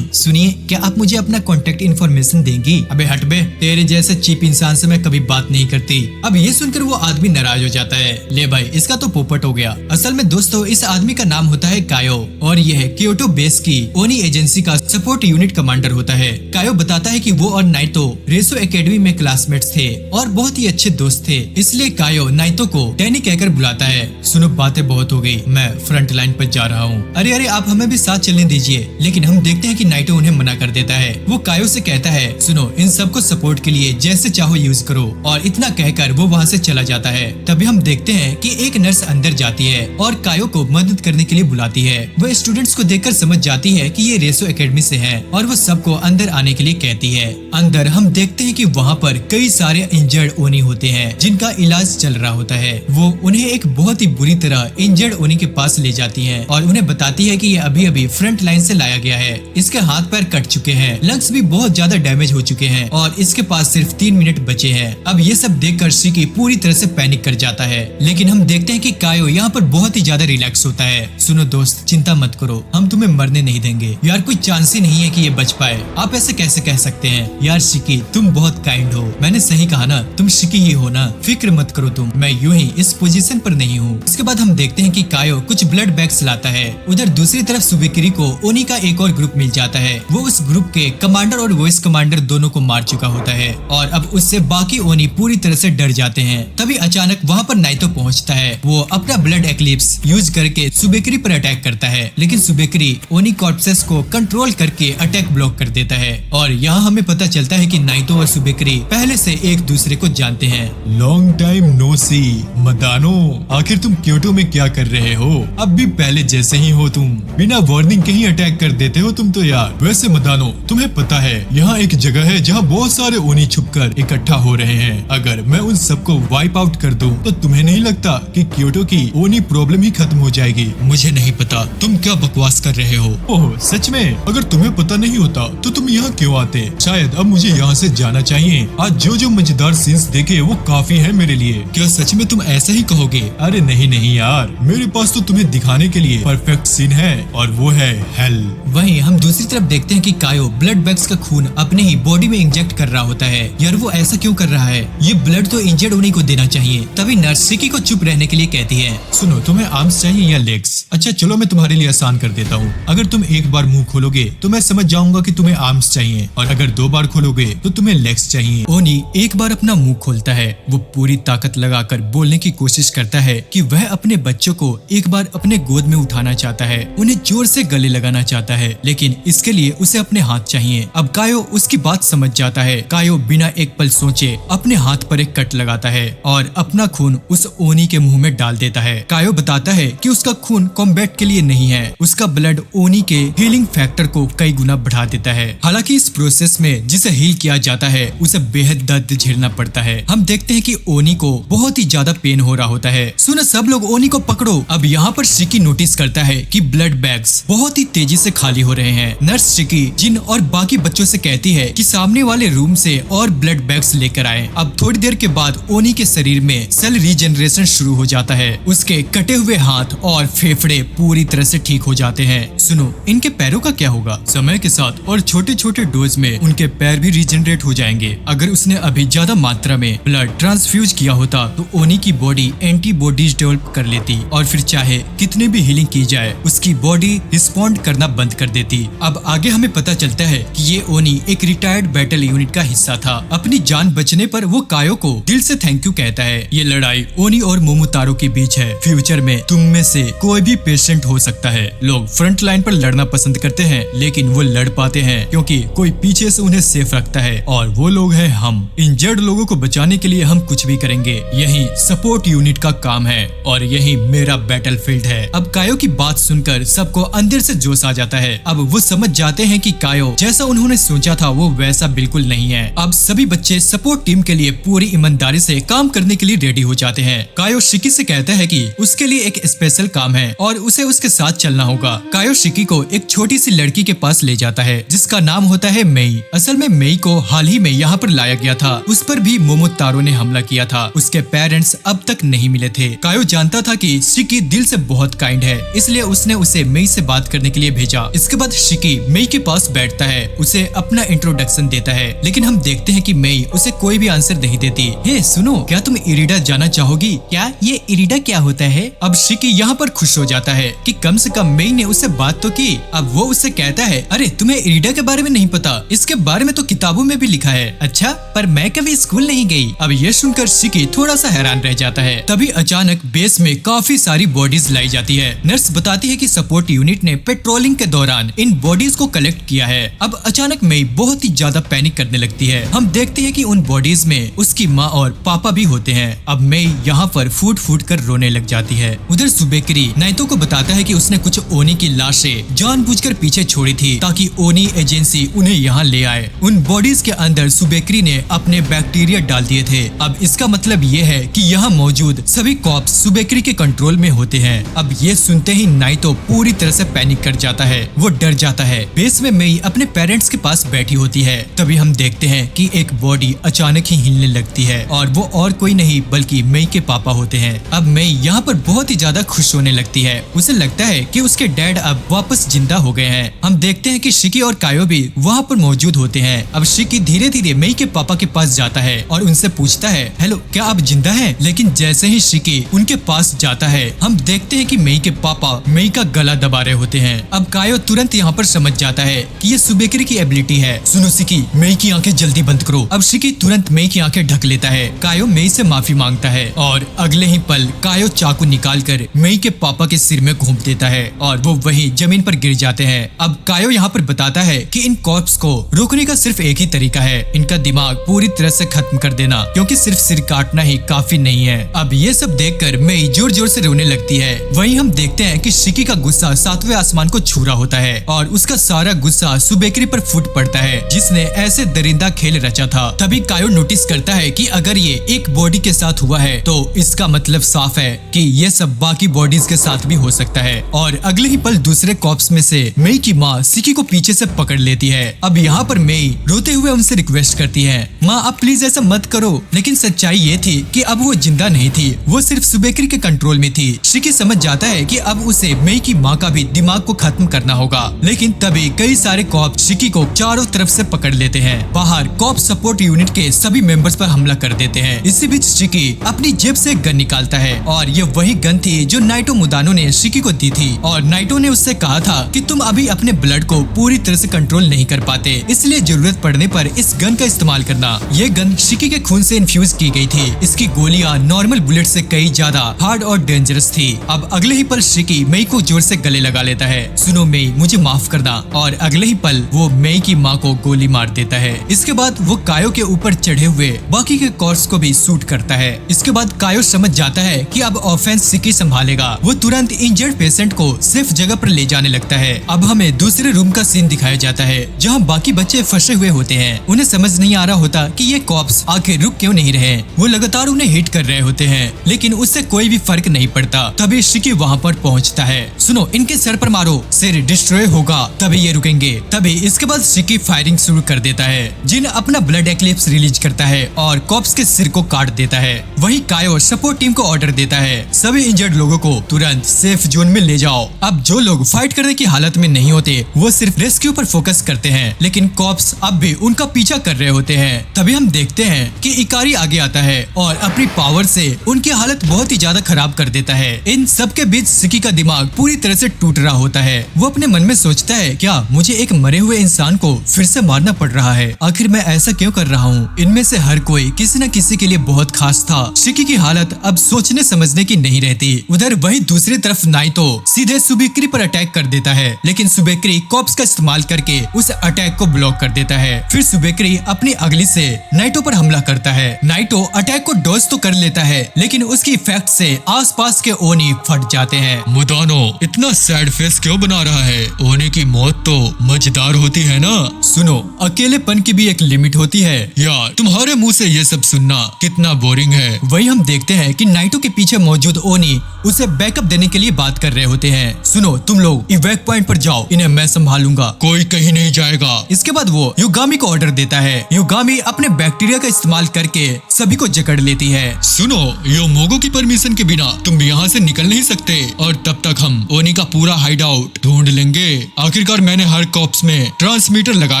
सुनिए, क्या आप मुझे अपना कॉन्टेक्ट इन्फॉर्मेशन देंगी? अबे हट बे, तेरे जैसे चीप इंसान से मैं कभी बात नहीं करती। अब ये सुनकर वो आदमी नाराज हो जाता है। ले भाई, इसका तो पोपट हो गया। असल में दोस्तों, इस आदमी का नाम होता है कायो और यह क्योटो बेस की ओनी एजेंसी का सपोर्ट यूनिट कमांडर होता है। कायो बताता है कि वो और नाइतो रेसो एकेडमी में क्लासमेट्स थे और बहुत ही अच्छे दोस्त थे, इसलिए कायो नाइतो को डैनी कहकर बुलाता है। सुनो, बातें बहुत हो गई, मैं फ्रंट लाइन पर जा रहा हूँ। अरे अरे, आप हमें भी साथ चलने दीजिए। लेकिन हम देखते हैं कि नाइटो उन्हें मना कर देता है। वो कायो से कहता है, सुनो, इन सबको सपोर्ट के लिए जैसे चाहो यूज करो, और इतना कहकर वो वहाँ से चला जाता है। तभी हम देखते हैं कि एक नर्स अंदर जाती है और कायो को मदद करने के लिए बुलाती है। वो स्टूडेंट्स को देखकर समझ जाती है कि ये रेसो एकेडमी से है और वो सबको अंदर आने के लिए कहती है। अंदर हम देखते हैं कि वहाँ पर कई सारे इंजर्ड ओनी होते हैं जिनका इलाज चल रहा होता है। वो उन्हें एक बहुत ही बुरी तरह इंजर्ड ओनी के पास ले जाती है और उन्हें बताती है कि ये अभी अभी फ्रंट लाइन से लाया गया है। इसके हाथ पैर कट चुके हैं, लंग्स भी बहुत ज्यादा डैमेज हो चुके हैं और इसके पास सिर्फ 3 मिनट बचे हैं। अब ये सब देखकर शिकी पूरी तरह से पैनिक कर जाता है, लेकिन हम देखते हैं कि कायो यहाँ पर बहुत ही ज्यादा रिलैक्स होता है। सुनो दोस्त, चिंता मत करो, हम तुम्हें मरने नहीं देंगे। यार, कोई चांस ही नहीं है कि ये बच पाए। आप ऐसे कैसे कह सकते हैं? यार शिकी, तुम बहुत काइंड हो। मैंने सही कहा ना, तुम शिकी ही हो ना। फिक्र मत करो तुम, मैं यूं ही इस पोजीशन पर नहीं हूँ। इसके बाद हम देखते हैं कि कायो कुछ ब्लड बैग्स लाता है। उधर दूसरी तरफ सुबेकिरी को ओनी का एक और ग्रुप मिल जाता है। वो उस ग्रुप के कमांडर और वॉइस कमांडर दोनों को मार चुका होता है और अब उससे बाकी ओनी पूरी तरह से डर जाते हैं। तभी अचानक वहाँ पर नाइतो पहुँचता है। वो अपना ब्लड एक्लिप्स यूज करके सुबेकिरी पर अटैक करता है, लेकिन सुबेकिरी ओनी कॉर्प्सेस को कंट्रोल करके अटैक ब्लॉक कर देता है। और यहाँ हमें पता चलता है कि नाइतो और सुबेकिरी पहले से एक दूसरे को जानते हैं। लॉन्ग टाइम नो सी। मदानो, आखिर तुम क्योटो में क्या कर रहे हो? अब भी पहले जैसे ही हो तुम, बिना वार्निंग के ही अटैक कर देते हो तुम तो यार। वैसे मदानो, तुम्हें पता है यहाँ एक जगह है जहाँ बहुत सारे ओनी छुपकर इकट्ठा हो रहे हैं। अगर मैं उन सबको वाइप आउट कर दूं, तो तुम्हें नहीं लगता कि क्योटो की ओनी प्रॉब्लम ही खत्म हो जाएगी? मुझे नहीं पता तुम क्या बकवास कर रहे हो। ओह सच में? अगर तुम्हें पता नहीं होता तो तुम यहाँ क्यों आते? शायद अब मुझे यहाँ से जाना चाहिए। आज जो मजेदार सीन्स देखे वो काफी है मेरे लिए। क्या सच में तुम ऐसा ही कहोगे? अरे नहीं नहीं यार, मेरे पास तो तुम्हें दिखाने के लिए परफेक्ट सीन है और वो है हेल। वहीं हम दूसरी तरफ देखते हैं कि कायो ब्लड बैग्स का खून अपने ही बॉडी में इंजेक्ट कर रहा होता है। यार वो ऐसा क्यों कर रहा है? ये ब्लड तो इंजर्ड ओनी को देना चाहिए। तभी नर्स शिकी को चुप रहने के लिए कहती है। सुनो, तुम्हें आर्म्स चाहिए या लेग्स? अच्छा चलो, मैं तुम्हारे लिए आसान कर देता हूँ। अगर तुम एक बार मुंह खोलोगे तो मैं समझ जाऊंगा कि तुम्हें आर्म्स चाहिए, और अगर 2 बार खोलोगे तो तुम्हें लेग्स चाहिए। ओनी एक बार अपना मुंह खोलता है। वो पूरी ताकत लगाकर बोलने की कोशिश करता है कि वह अपने बच्चों को एक बार अपने गोद में उठाना चाहता है, उन्हें जोर से गले लगाना चाहता है, लेकिन इसके लिए उसे अपने हाथ चाहिए। अब कायो उसकी बात समझ जाता है। कायो बिना एक पल सोचे अपने हाथ पर एक कट लगाता है और अपना खून उस ओनी के मुंह में डाल देता है। कायो बताता है कि उसका खून कॉम्बैट के लिए नहीं है, उसका ब्लड ओनी के हीलिंग फैक्टर को कई गुना बढ़ा देता है। हालांकि इस प्रोसेस में जिसे हील किया जाता है उसे बेहद दर्द झेलना पड़ता है। हम देखते हैं कि ओनी को बहुत ही ज्यादा पेन हो रहा होता है। सुनो सब लोग, ओनी को पकड़ो। अब यहाँ पर शिकी नोटिस करता है कि ब्लड बैग्स बहुत ही तेजी से खाली हो रहे हैं। नर्स शिकी जिन और बाकी बच्चों से कहती है कि सामने वाले रूम से और ब्लड बैग्स लेकर आए। अब थोड़ी देर के बाद ओनी के शरीर में सेल रीजनरेशन शुरू हो जाता है। उसके कटे हुए हाथ और फेफड़े पूरी तरह से ठीक हो जाते हैं। सुनो, इनके पैरों का क्या होगा? समय के साथ और छोटे छोटे डोज में उनके पैर भी रीजनरेट हो जाएंगे। अगर उसने अभी ज्यादा मात्रा में ब्लड ट्रांसफ्यूज किया होता तो ओनी की बॉडी एंटीबॉडीज डेवलप कर लेती और फिर चाहे कितने भी हीलिंग की जाए उसकी बॉडी रिस्पॉन्ड करना बंद कर देती। अब आगे हमें पता चलता है कि ये ओनी एक रिटायर्ड बैटल यूनिट का हिस्सा था। अपनी जान बचने पर पर वो कायो को दिल से थैंक यू कहता है। ये लड़ाई ओनी और मोमोतारो के बीच है। फ्यूचर में तुम में से कोई भी पेशेंट हो सकता है। लोग फ्रंट लाइन पर लड़ना पसंद करते हैं, लेकिन वो लड़ पाते हैं क्योंकि कोई पीछे से उन्हें सेफ रखता है, और वो लोग हैं हम। इंजर्ड लोगों को बचाने के लिए हम कुछ भी करेंगे। यही सपोर्ट यूनिट का काम है और यही मेरा बैटलफील्ड है। अब कायो की बात सुनकर सबको अंदर से जोश आ जाता है। अब वो समझ जाते हैं कि कायो जैसा उन्होंने सोचा था वो वैसा बिल्कुल नहीं है। अब सभी बच्चे सपोर्ट टीम के लिए पूरी ईमानदारी से काम करने के लिए रेडी हो जाते हैं। कायो शिकी से कहता है कि उसके लिए एक स्पेशल काम है और उसे उसके साथ चलना होगा। कायो शिकी को एक छोटी सी लड़की के पास ले जाता है जिसका नाम होता है मेई। असल में मेई को हाल ही में यहाँ पर लाया गया था। उस पर भी मोमोतारो ने हमला किया था। उसके पेरेंट्स अब तक नहीं मिले थे। कायो जानता था कि शिकी दिल से बहुत काइंड है, इसलिए उसने उसे मेई से बात करने के लिए भेजा। इसके बाद शिकी मेई के पास बैठता है, उसे अपना इंट्रोडक्शन देता है, लेकिन हम देखते हैं कि मेई उसे कोई भी आंसर नहीं देती। हे सुनो, क्या तुम इरिडा जाना चाहोगी? क्या ये इरिडा क्या होता है? अब शिकी यहाँ पर खुश हो जाता है कि कम से कम मेई ने उससे बात तो की। अब वो उससे कहता है, अरे तुम्हें इरिडा के बारे में नहीं पता? इसके बारे में तो किताबों में भी लिखा है। अच्छा, पर मैं कभी स्कूल नहीं गई। अब ये सुनकर शिकी थोड़ा सा हैरान रह जाता है। तभी अचानक बेस में काफी सारी बॉडीज लाई जाती है। नर्स बताती है कि सपोर्ट यूनिट ने पेट्रोलिंग के दौरान इन बॉडीज को कलेक्ट किया है। अब अचानक मेई बहुत ही ज्यादा पैनिक करने लगती है। हम देखते हैं कि उन बॉडीज में उसकी माँ और पापा भी होते हैं। अब मेई यहाँ पर फूट फूट कर रोने लग जाती है। उधर सुबेकरी नाइतो को बताता है कि उसने कुछ ओनी की लाशें जानबूझकर पीछे छोड़ी थी ताकि ओनी एजेंसी उन्हें यहाँ ले आए। उन बॉडीज के अंदर सुबेकरी ने अपने बैक्टीरिया डाल दिए थे। अब इसका मतलब ये है कि यहाँ मौजूद सभी कॉप्स सुबेकरी के कंट्रोल में होते हैं। अब ये सुनते ही नाइतो पूरी तरह से पैनिक कर जाता है। वो डर जाता है। बेस में मेई अपने पेरेंट्स के पास बैठी होती है। तभी हम देखते हैं कि एक बॉडी अचानक ही हिलने लगती है और वो और कोई नहीं बल्कि मेई के पापा होते हैं। अब मेई यहाँ पर बहुत ही ज्यादा खुश होने लगती है। उसे लगता है कि उसके डैड अब वापस जिंदा हो गए हैं। हम देखते हैं कि शिकी और कायो भी वहाँ पर मौजूद होते हैं। अब शिकी धीरे धीरे मेई के पापा के पास जाता है और उनसे पूछता है, हेलो, क्या आप जिंदा हैं? लेकिन जैसे ही शिकी उनके पास जाता है, हम देखते हैं कि मेई के पापा मेई का गला दबा रहे होते हैं। अब कायो तुरंत यहाँ पर समझ जाता है कि ये सुबेकरी की एबिलिटी है। सुनो शिकी, मेई की आंखें जल्दी बंद करो। अब शिकी तुरंत मेई की आंखें ढक लेता है। कायो मेई से माफी मांगता है और अगले ही पल कायो चाकू निकालकर मेई के पापा के सिर में घूंप देता है और वो वहीं जमीन पर गिर जाते हैं। अब कायो यहाँ पर बताता है कि इन कॉर्प्स को रोकने का सिर्फ एक ही तरीका है, इनका दिमाग पूरी तरह से खत्म कर देना, क्योंकि सिर्फ सिर काटना ही काफी नहीं है। अब ये सब देखकर मेई जोर जोर से रोने लगती है। वहीं हम देखते हैं कि शिकी का गुस्सा 7वें आसमान को छू रहा होता है और उसका सारा गुस्सा सुबेकरी पर फूट पड़ता है जिसने ऐसे दरिंदा खेल रचा था। तभी कायो नोटिस करता है कि अगर ये एक बॉडी के साथ हुआ है तो इसका मतलब साफ है कि ये सब बाकी बॉडीज के साथ भी हो सकता है। और अगले ही पल दूसरे कॉप्स में से मेई की माँ शिकी को पीछे से पकड़ लेती है। अब यहाँ पर मेई रोते हुए उनसे रिक्वेस्ट करती है, माँ आप प्लीज ऐसा मत करो। लेकिन सच्चाई ये थी कि अब वो जिंदा नहीं थी, वो सिर्फ सुबेकरी के कंट्रोल में थी। शिकी समझ जाता है कि अब उसे मेई की माँ का भी दिमाग को खत्म करना होगा। लेकिन तभी कई सारे कॉप शिकी को चारों तरफ से पकड़ लेते हैं। बाहर कॉप सपोर्ट यूनिट के सभी मेंबर्स पर हमला कर देते हैं। इसी बीच शिकी अपनी जेब से गन निकालता है और ये वही गन थी जो नाइटो मुदानो ने शिकी को दी थी। और नाइटो ने उससे कहा था कि तुम अभी अपने ब्लड को पूरी तरह से कंट्रोल नहीं कर पाते, इसलिए जरूरत पड़ने पर इस गन का इस्तेमाल करना। ये गन शिकी के खून से इन्फ्यूज की गई थी। इसकी गोलियां नॉर्मल बुलेट से कई ज्यादा हार्ड और डेंजरस थी। अब अगले ही पल शिकी मेई को जोर से गले लगा लेता है, सुनो मेई मुझे माफ करना। और अगले ही पल वो मेई की माँ को गोली मार देता है। इसके बाद वो कायो के ऊपर चढ़े हुए बाकी के कॉर्प्स को भी शूट करता है। इसके बाद कायो समझ जाता है कि अब ऑफेंस शिकी संभालेगा। वो तुरंत इंजर्ड पेशेंट को सेफ जगह पर ले जाने लगता है। अब हमें दूसरे रूम का सीन दिखाया जाता है जहाँ बाकी बच्चे फंसे हुए होते हैं। उन्हें समझ नहीं आ रहा होता कि ये कॉप्स आखिर रुक क्यों नहीं रहे। वो लगातार उन्हें हिट कर रहे होते हैं लेकिन उससे कोई भी फर्क नहीं पड़ता। तभी शिकी वहाँ पर पहुँचता है, सुनो इनके सर पर मारो, सिर डिस्ट्रॉय होगा तभी ये रुकेंगे। तभी इसके बाद शिकी फायरिंग शुरू कर देता है। जिन अपना ब्लड एक्लिप्स रिलीज करता है और कॉप्स के सिर को काट देता है। वहीं कायो सपोर्ट टीम को ऑर्डर देता है, सभी इंजर्ड लोगों को तुरंत सेफ जोन में ले जाओ। अब जो लोग फाइट करने की हालत में नहीं होते वो सिर्फ रेस्क्यू पर फोकस करते हैं, लेकिन कॉप्स अब भी उनका पीछा कर रहे होते हैं। तभी हम देखते हैं कि इकारी आगे आता है और अपनी पावर से उनकी हालत बहुत ही ज्यादा खराब कर देता है। इन सब के बीच शिकी का दिमाग पूरी तरह से टूट रहा होता है। वो अपने मन में सोचता है, क्या मुझे एक मरे हुए इंसान को फिर से मारना पड़ रहा है? आखिर मैं ऐसा क्यों कर रहा हूँ? इनमें से हर कोई किसी न किसी के लिए बहुत खास था। शिकी की हालत अब सोचने समझने की नहीं रहती। उधर वहीं दूसरी तरफ नाइटो सीधे सुबेक्री पर अटैक कर देता है, लेकिन सुबेक्री कॉप्स का इस्तेमाल करके उस अटैक को ब्लॉक कर देता है। फिर सुबेक्री अपनी अगली से नाइटो पर हमला करता है। नाइटो अटैक को डॉज तो कर लेता है, लेकिन उसकी इफेक्ट से आसपास के ओनी फट जाते हैं। मुदानो इतना सैड फेस क्यों बना रहा है? ओनी की मौत तो मजेदार होती है ना। सुनो, अकेलेपन की भी एक लिमिट होती है। यार तुम्हारे मुंह से ये सब सुनना कितना बोरिंग है। वही हम देखते हैं कि नाइटो के पीछे मौजूद ओनी उसे बैकअप देने के लिए बात कर रहे होते हैं। सुनो, तुम लोग इवैक पॉइंट पर जाओ, इन्हें मैं संभालूंगा। कोई कहीं नहीं जाएगा। इसके बाद वो युगामी को ऑर्डर देता है। युगामी अपने बैक्टीरिया का इस्तेमाल करके सभी को जकड़ लेती है। सुनो, योमोगो की परमिशन के बिना तुम यहाँ से निकल नहीं सकते, और तब तक हम ओनी का पूरा हाइड आउट ढूंढ लेंगे। आखिरकार मैंने हर कॉप्स में ट्रांसमीटर लगा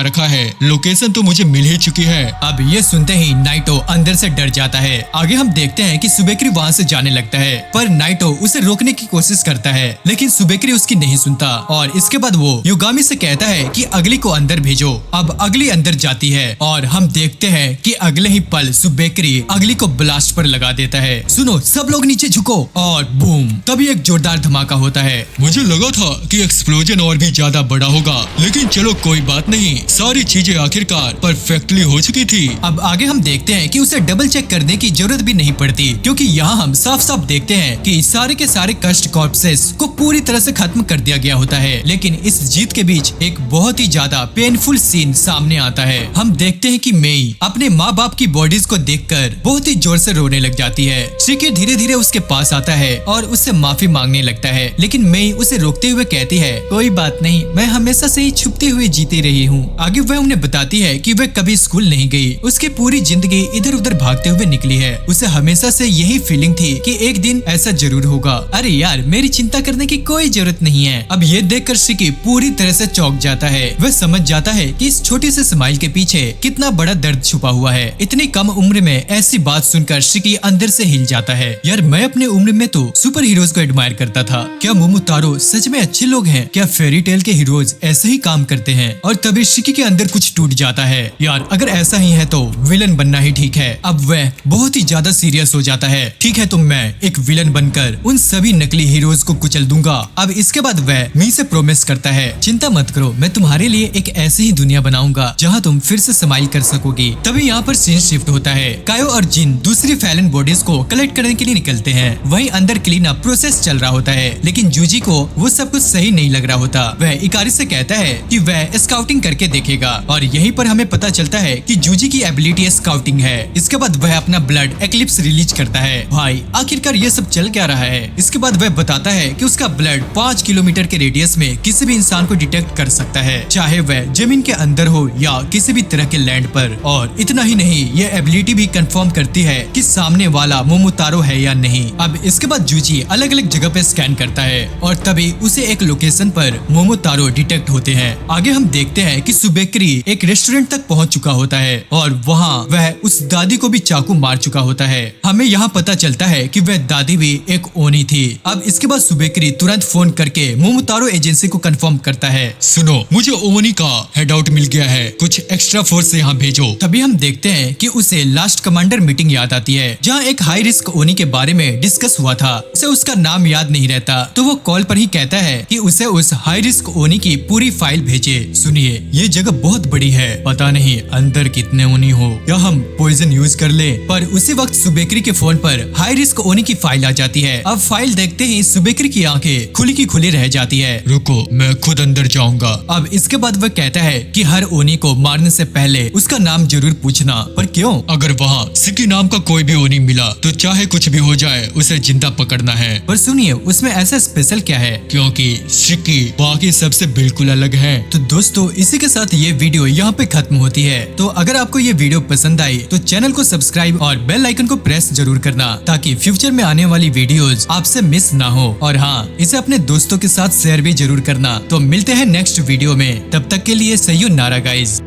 रखा है, लोकेशन तो मुझे मिल ही चुकी है। अब ये सुनते ही नाइटो अंदर से डर जाता है। आगे हम देखते हैं कि सुबेक्री वहाँ से जाने लगता है, पर नाइटो उसे रोकने की कोशिश करता है, लेकिन सुबेक्री उसकी नहीं सुनता। और इसके बाद वो युगामी से कहता है कि अगली को अंदर भेजो। अब अगली अंदर जाती है और हम देखते हैं कि अगले ही पल सुबेक्री अगली को ब्लास्ट पर लगा देता है। सुनो, सब लोग नीचे झुको, और बूम, तभी एक जोरदार धमाका होता है। मुझे लगा था कि एक्सप्लोजन और भी ज्यादा बड़ा होगा, लेकिन चलो कोई बात नहीं, सारी चीजें आखिरकार परफेक्टली हो चुकी थी। अब आगे हम देखते हैं कि उसे डबल चेक करने की जरूरत भी नहीं पड़ती, क्योंकि यहाँ हम साफ साफ देखते हैं कि सारे के सारे कस्ट कॉर्प्सेस को पूरी तरह से खत्म कर दिया गया होता है। लेकिन इस जीत के बीच एक बहुत ही ज्यादा पेनफुल सीन सामने आता है। हम देखते हैं कि मेई अपने माँ बाप की बॉडीज को देखकर बहुत ही जोर से रोने लग जाती है। शिकी धीरे धीरे उसके पास आता है और उससे माफी मांगने लगता है, लेकिन मेई उसे रोकते हुए कहती है, कोई बात नहीं, मैं हमेशा से ही छुपते हुए जीती रही हूँ। आगे वह उन्हें बताती है कि वह कभी स्कूल नहीं गई, उसकी पूरी जिंदगी इधर उधर भागते हुए निकली है। उसे हमेशा से यही फीलिंग थी कि एक दिन ऐसा जरूर होगा। अरे यार, मेरी चिंता करने की कोई जरूरत नहीं है। अब ये देखकर शिकी पूरी तरह से चौंक जाता है। वह समझ जाता है कि इस छोटी से स्माइल के पीछे कितना बड़ा दर्द छुपा हुआ है। इतनी कम उम्र में ऐसी बात सुनकर शिकी अंदर से हिल जाता है। यार, मैं अपने उम्र में तो सुपर हीरोज को एडमायर करता था। क्या मोमोतारो सच में अच्छे लोग हैं? क्या फेरी टेल के हीरोज ऐसे ही काम करते हैं? और तभी शिकी के अंदर कुछ टूट जाता है। यार, अगर ऐसा ही है तो विलन बनना ही ठीक है। अब वह बहुत ही ज्यादा सीरियस हो जाता है। ठीक है, तो मैं एक विलन बनकर उन सभी नकली हीरोज को कुचल दूंगा। अब इसके बाद वह मी से प्रोमिस करता है, चिंता मत करो, मैं तुम्हारे लिए एक ऐसी ही दुनिया बनाऊंगा जहाँ तुम फिर से स्माइल कर सकोगी। तभी यहाँ पर सीन शिफ्ट होता है। कायो और जिन दूसरी फैलन बॉडीज को कलेक्ट करने के लिए निकलते हैं। वहीं अंदर क्लीन अप प्रोसेस चल रहा होता है, लेकिन जूजी को वो सब कुछ सही नहीं लग रहा होता। वह इकारी से कहता है कि वह स्काउटिंग करके देखेगा, और यहीं पर हमें पता चलता है कि जूजी की एबिलिटी स्काउटिंग है। इसके बाद वह अपना ब्लड एक्लिप्स रिलीज करता है। भाई, आखिरकार ये सब चल क्या रहा है? इसके बाद वह बताता है कि उसका ब्लड 5 किलोमीटर के रेडियस में किसी भी इंसान को डिटेक्ट कर सकता है, चाहे वह जमीन के अंदर हो या किसी भी तरह के लैंड पर। और इतना ही नहीं, यह एबिलिटी भी कंफर्म करती है कि सामने वाला मोमोतारो है या नहीं। अब इसके बाद जूजी अलग अलग जगह पे स्कैन करता है, और तभी उसे एक लोकेशन पर मोमोतारो डिटेक्ट होते हैं। आगे हम देखते हैं कि सुबेक्री एक रेस्टोरेंट तक पहुंच चुका होता है, और वहाँ वह उस दादी को भी चाकू मार चुका होता है। हमें यहाँ पता चलता है कि वह दादी भी एक ओनी थी। अब इसके बाद सुबेक्री तुरंत फोन करके मोमोतारो एजेंसी को कंफर्म करता है, सुनो, मुझे ओनी का हेड आउट मिल गया है, कुछ एक्स्ट्रा फोर्स यहाँ भेजो। तभी हम देखते हैं कि उसे लास्ट कमांडर मीटिंग याद आती है, जहाँ एक हाई रिस्क ओनी के बारे में डिस्कस हुआ था। उसे उसका नाम याद नहीं रहता, तो वो कॉल पर ही कहता है कि उसे उस हाई रिस्क ओनी की पूरी फाइल भेजे। सुनिए, ये जगह बहुत बड़ी है, पता नहीं अंदर कितने ओनी हो, या हम पॉइजन यूज कर ले। पर उसी वक्त सुबेक्री के फोन पर हाई रिस्क ओनी की फाइल आ जाती है। अब फाइल देखते ही सुबेक्री की आंखें खुली की खुली रह जाती है। रुको, मैं खुद अंदर जाऊंगा। अब इसके बाद वह कहता है कि हर ओनी को मारने से पहले उसका नाम जरूर पूछना। पर क्यों? अगर वहाँ सिकी नाम का कोई भी ओनी मिला तो चाहे कुछ भी हो जाए उसे जिंदा पकड़ना है। पर सुनिए, उसमें ऐसा स्पेशल क्या है? क्योंकि सिकी बाकी सबसे बिल्कुल अलग है। तो दोस्तों, इसी के साथ ये वीडियो यहाँ पे खत्म होती है। तो अगर आपको ये वीडियो पसंद आई तो चैनल को सब्सक्राइब और बेल आइकन को प्रेस जरूर करना, ताकि फ्यूचर में आने वाली वीडियोस आपसे मिस ना हो। और हाँ, इसे अपने दोस्तों के साथ शेयर भी जरूर करना। तो मिलते हैं नेक्स्ट वीडियो में, तब तक के लिए सही नारा गाइज।